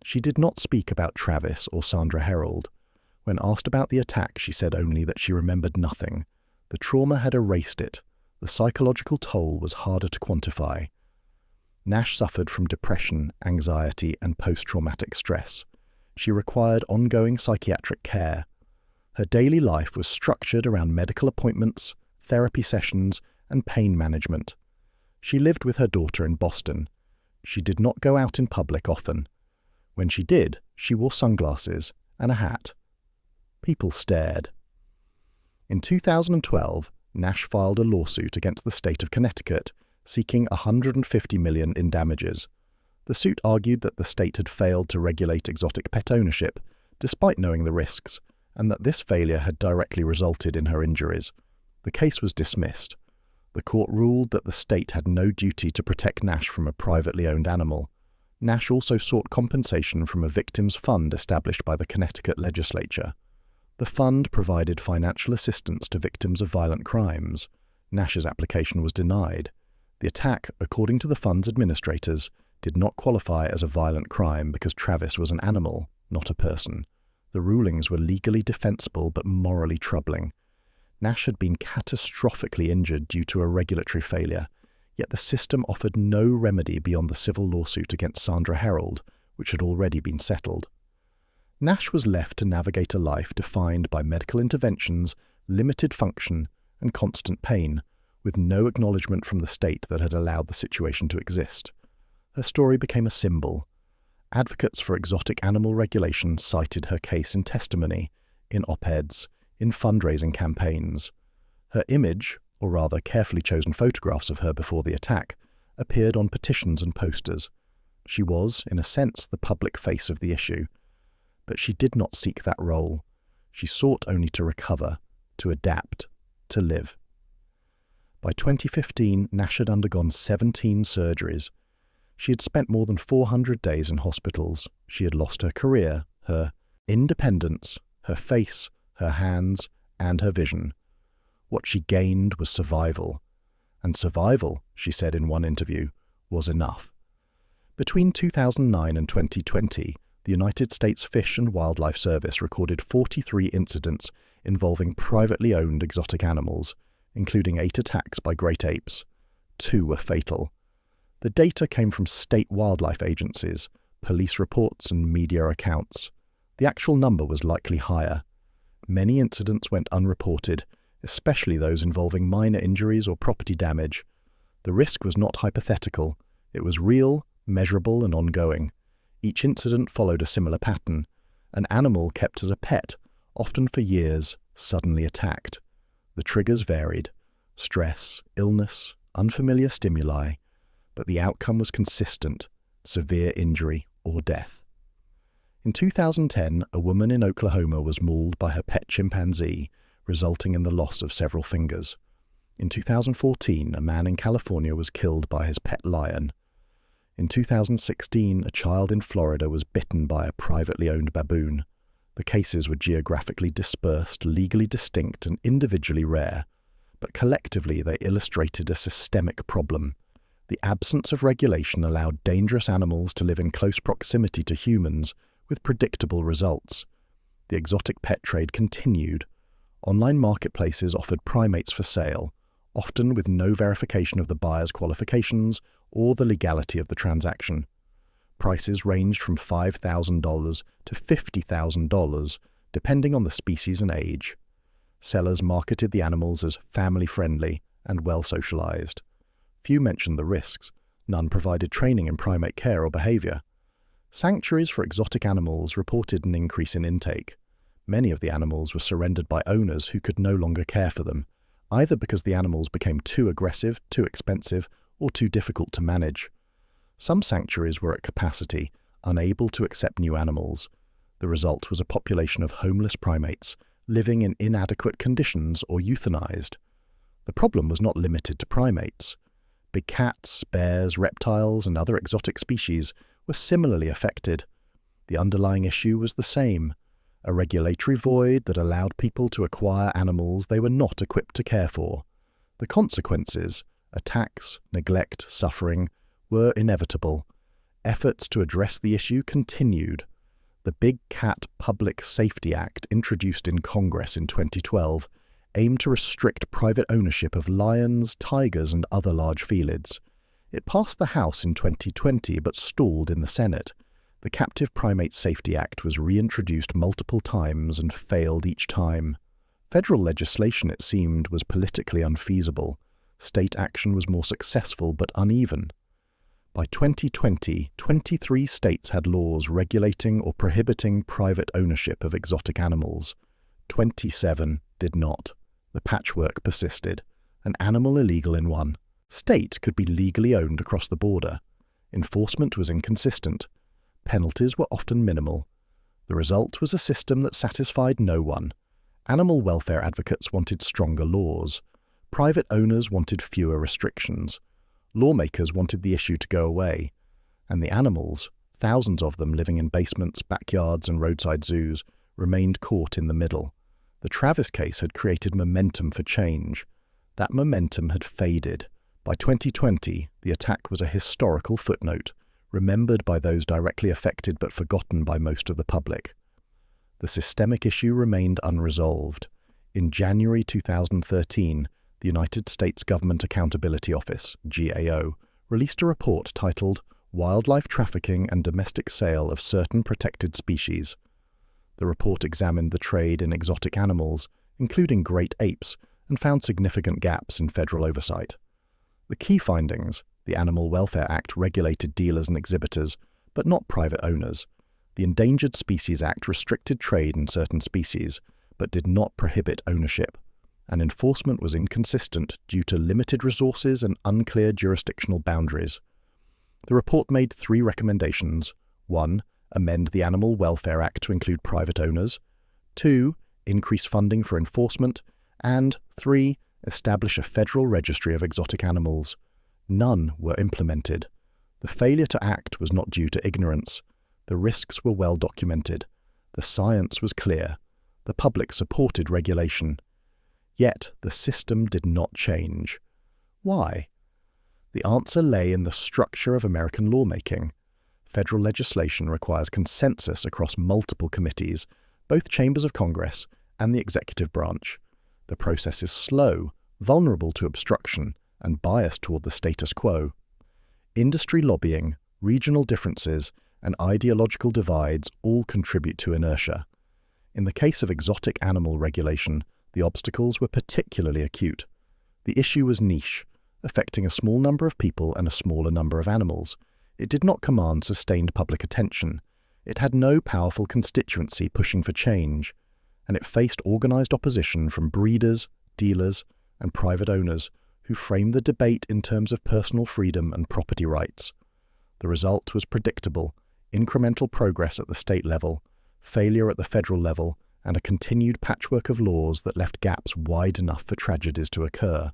She did not speak about Travis or Sandra Herold. When asked about the attack, she said only that she remembered nothing. The trauma had erased it. The psychological toll was harder to quantify. Nash suffered from depression, anxiety, and post-traumatic stress. She required ongoing psychiatric care. Her daily life was structured around medical appointments, therapy sessions, and pain management. She lived with her daughter in Boston. She did not go out in public often. When she did, She wore sunglasses and a hat. People stared. In 2012, Nash filed a lawsuit against the state of Connecticut, seeking $150 million in damages. The suit argued that the state had failed to regulate exotic pet ownership, despite knowing the risks, and that this failure had directly resulted in her injuries. The case was dismissed. The court ruled that the state had no duty to protect Nash from a privately owned animal. Nash also sought compensation from a victims' fund established by the Connecticut legislature. The fund provided financial assistance to victims of violent crimes. Nash's application was denied. The attack, according to the fund's administrators, did not qualify as a violent crime because Travis was an animal, not a person. The rulings were legally defensible but morally troubling. Nash had been catastrophically injured due to a regulatory failure, yet the system offered no remedy beyond the civil lawsuit against Sandra Herold, which had already been settled. Nash was left to navigate a life defined by medical interventions, limited function, and constant pain, with no acknowledgement from the state that had allowed the situation to exist. Her story became a symbol. Advocates for exotic animal regulation cited her case in testimony, in op-eds, in fundraising campaigns. Her image, or rather carefully chosen photographs of her before the attack, appeared on petitions and posters. She was, in a sense, the public face of the issue. But she did not seek that role. She sought only to recover, to adapt, to live. By 2015, Nash had undergone 17 surgeries. She had spent more than 400 days in hospitals. She had lost her career, her independence, her face, her hands, and her vision. What she gained was survival. And survival, she said in one interview, was enough. Between 2009 and 2020, the United States Fish and Wildlife Service recorded 43 incidents involving privately owned exotic animals, including 8 attacks by great apes. 2 were fatal. The data came from state wildlife agencies, police reports, and media accounts. The actual number was likely higher. Many incidents went unreported, especially those involving minor injuries or property damage. The risk was not hypothetical. It was real, measurable, and ongoing. Each incident followed a similar pattern. An animal kept as a pet, often for years, suddenly attacked. The triggers varied: stress, illness, unfamiliar stimuli, but the outcome was consistent: severe injury or death. In 2010, a woman in Oklahoma was mauled by her pet chimpanzee, resulting in the loss of several fingers. In 2014, a man in California was killed by his pet lion. In 2016, a child in Florida was bitten by a privately owned baboon. The cases were geographically dispersed, legally distinct, and individually rare, but collectively they illustrated a systemic problem. The absence of regulation allowed dangerous animals to live in close proximity to humans with predictable results. The exotic pet trade continued. Online marketplaces offered primates for sale, often with no verification of the buyer's qualifications or the legality of the transaction. Prices ranged from $5,000 to $50,000, depending on the species and age. Sellers marketed the animals as family-friendly and well-socialized. Few mentioned the risks. None provided training in primate care or behavior. Sanctuaries for exotic animals reported an increase in intake. Many of the animals were surrendered by owners who could no longer care for them, either because the animals became too aggressive, too expensive, or too difficult to manage. Some sanctuaries were at capacity, unable to accept new animals. The result was a population of homeless primates, living in inadequate conditions or euthanized. The problem was not limited to primates. Big cats, bears, reptiles, and other exotic species were similarly affected. The underlying issue was the same: a regulatory void that allowed people to acquire animals they were not equipped to care for. The consequences, attacks, neglect, suffering, were inevitable. Efforts to address the issue continued. The Big Cat Public Safety Act, introduced in Congress in 2012, aimed to restrict private ownership of lions, tigers, and other large felids. It passed the House in 2020 but stalled in the Senate. The Captive Primate Safety Act was reintroduced multiple times and failed each time. Federal legislation, it seemed, was politically unfeasible. State action was more successful but uneven. By 2020, 23 states had laws regulating or prohibiting private ownership of exotic animals. 27 did not. The patchwork persisted. An animal illegal in one state could be legally owned across the border. Enforcement was inconsistent. Penalties were often minimal. The result was a system that satisfied no one. Animal welfare advocates wanted stronger laws. Private owners wanted fewer restrictions. Lawmakers wanted the issue to go away. And the animals, thousands of them living in basements, backyards, and roadside zoos, remained caught in the middle. The Travis case had created momentum for change. That momentum had faded. By 2020, the attack was a historical footnote, remembered by those directly affected but forgotten by most of the public. The systemic issue remained unresolved. In January 2013, the United States Government Accountability Office, GAO, released a report titled Wildlife Trafficking and Domestic Sale of Certain Protected Species. The report examined the trade in exotic animals, including great apes, and found significant gaps in federal oversight. The key findings: the Animal Welfare Act regulated dealers and exhibitors, but not private owners. The Endangered Species Act restricted trade in certain species, but did not prohibit ownership. And enforcement was inconsistent due to limited resources and unclear jurisdictional boundaries. The report made 3 recommendations. 1. Amend the Animal Welfare Act to include private owners. 2. Increase funding for enforcement. And 3. Establish a federal registry of exotic animals. None were implemented. The failure to act was not due to ignorance. The risks were well documented. The science was clear. The public supported regulation. Yet the system did not change. Why? The answer lay in the structure of American lawmaking. Federal legislation requires consensus across multiple committees, both chambers of Congress and the executive branch. The process is slow, vulnerable to obstruction, and biased toward the status quo. Industry lobbying, regional differences, and ideological divides all contribute to inertia. In the case of exotic animal regulation, the obstacles were particularly acute. The issue was niche, affecting a small number of people and a smaller number of animals. It did not command sustained public attention. It had no powerful constituency pushing for change, and it faced organized opposition from breeders, dealers, and private owners who framed the debate in terms of personal freedom and property rights. The result was predictable: incremental progress at the state level, failure at the federal level, and a continued patchwork of laws that left gaps wide enough for tragedies to occur.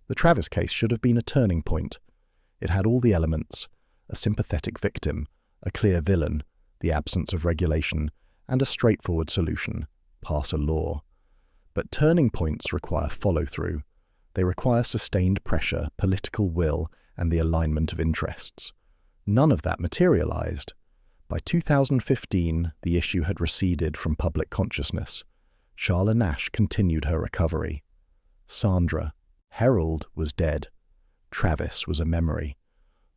The Travis case should have been a turning point. It had all the elements: a sympathetic victim, a clear villain, the absence of regulation, and a straightforward solution: pass a law. But turning points require follow-through. They require sustained pressure, political will, and the alignment of interests. None of that materialized. By 2015, the issue had receded from public consciousness. Charla Nash continued her recovery. Sandra Herold was dead. Travis was a memory.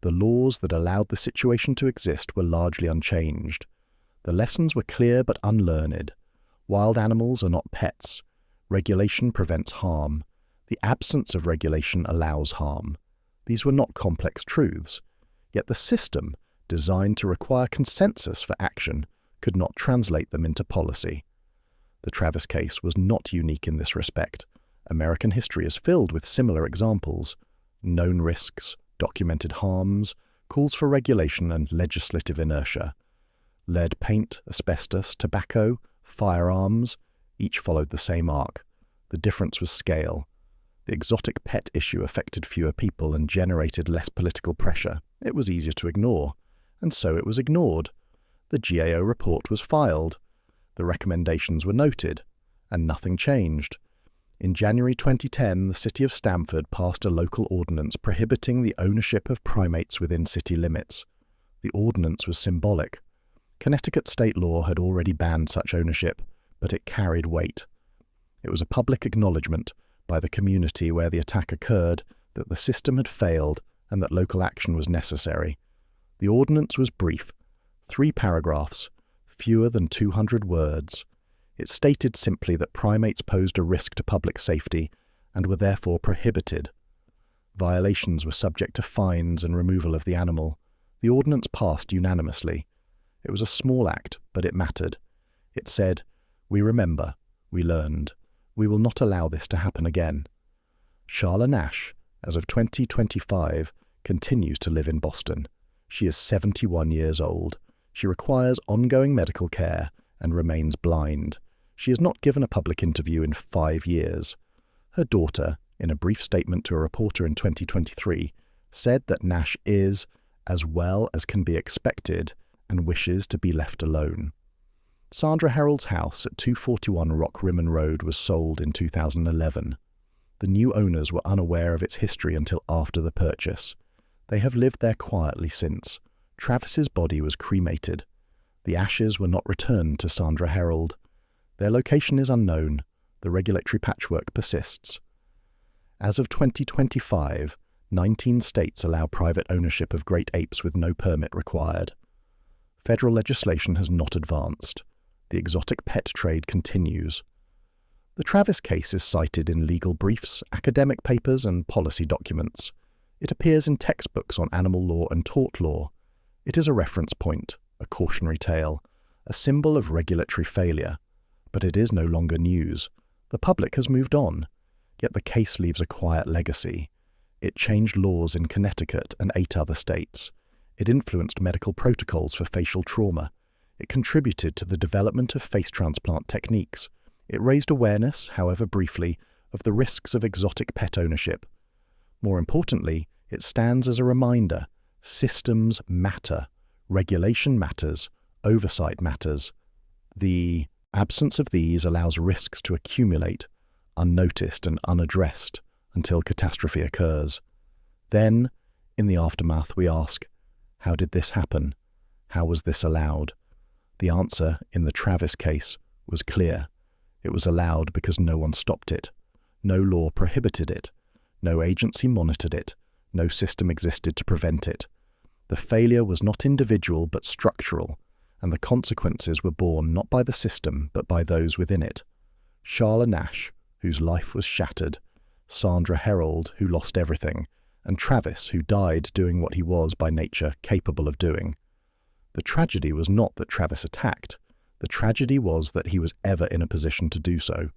The laws that allowed the situation to exist were largely unchanged. The lessons were clear but unlearned. Wild animals are not pets. Regulation prevents harm. The absence of regulation allows harm. These were not complex truths. Yet the system, designed to require consensus for action, could not translate them into policy. The Travis case was not unique in this respect. American history is filled with similar examples: known risks, documented harms, calls for regulation, and legislative inertia. Lead paint, asbestos, tobacco, firearms, each followed the same arc. The difference was scale. The exotic pet issue affected fewer people and generated less political pressure. It was easier to ignore. And so it was ignored. The GAO report was filed. The recommendations were noted, and nothing changed. In January 2010, the city of Stamford passed a local ordinance prohibiting the ownership of primates within city limits. The ordinance was symbolic. Connecticut state law had already banned such ownership, but it carried weight. It was a public acknowledgement by the community where the attack occurred that the system had failed and that local action was necessary. The ordinance was brief, 3 paragraphs, fewer than 200 words. It stated simply that primates posed a risk to public safety and were therefore prohibited. Violations were subject to fines and removal of the animal. The ordinance passed unanimously. It was a small act, but it mattered. It said, "We remember, we learned. We will not allow this to happen again." Charla Nash, as of 2025, continues to live in Boston. She is 71 years old. She requires ongoing medical care and remains blind. She has not given a public interview in 5 years. Her daughter, in a brief statement to a reporter in 2023, said that Nash is as well as can be expected and wishes to be left alone. Sandra Herold's house at 241 Rock Rimmon Road was sold in 2011. The new owners were unaware of its history until after the purchase. They have lived there quietly since. Travis's body was cremated. The ashes were not returned to Sandra Herold. Their location is unknown. The regulatory patchwork persists. As of 2025, 19 states allow private ownership of great apes with no permit required. Federal legislation has not advanced. The exotic pet trade continues. The Travis case is cited in legal briefs, academic papers, and policy documents. It appears in textbooks on animal law and tort law. It is a reference point, a cautionary tale, a symbol of regulatory failure. But it is no longer news. The public has moved on. Yet the case leaves a quiet legacy. It changed laws in Connecticut and 8 other states. It influenced medical protocols for facial trauma. It contributed to the development of face transplant techniques. It raised awareness, however briefly, of the risks of exotic pet ownership. More importantly, it stands as a reminder: systems matter, regulation matters, oversight matters. The absence of these allows risks to accumulate, unnoticed and unaddressed, until catastrophe occurs. Then, in the aftermath, we ask, how did this happen? How was this allowed? The answer, in the Travis case, was clear. It was allowed because no one stopped it. No law prohibited it. No agency monitored it. No system existed to prevent it. The failure was not individual but structural, and the consequences were borne not by the system but by those within it. Charla Nash, whose life was shattered, Sandra Herold, who lost everything, and Travis, who died doing what he was by nature capable of doing. The tragedy was not that Travis attacked. The tragedy was that he was ever in a position to do so,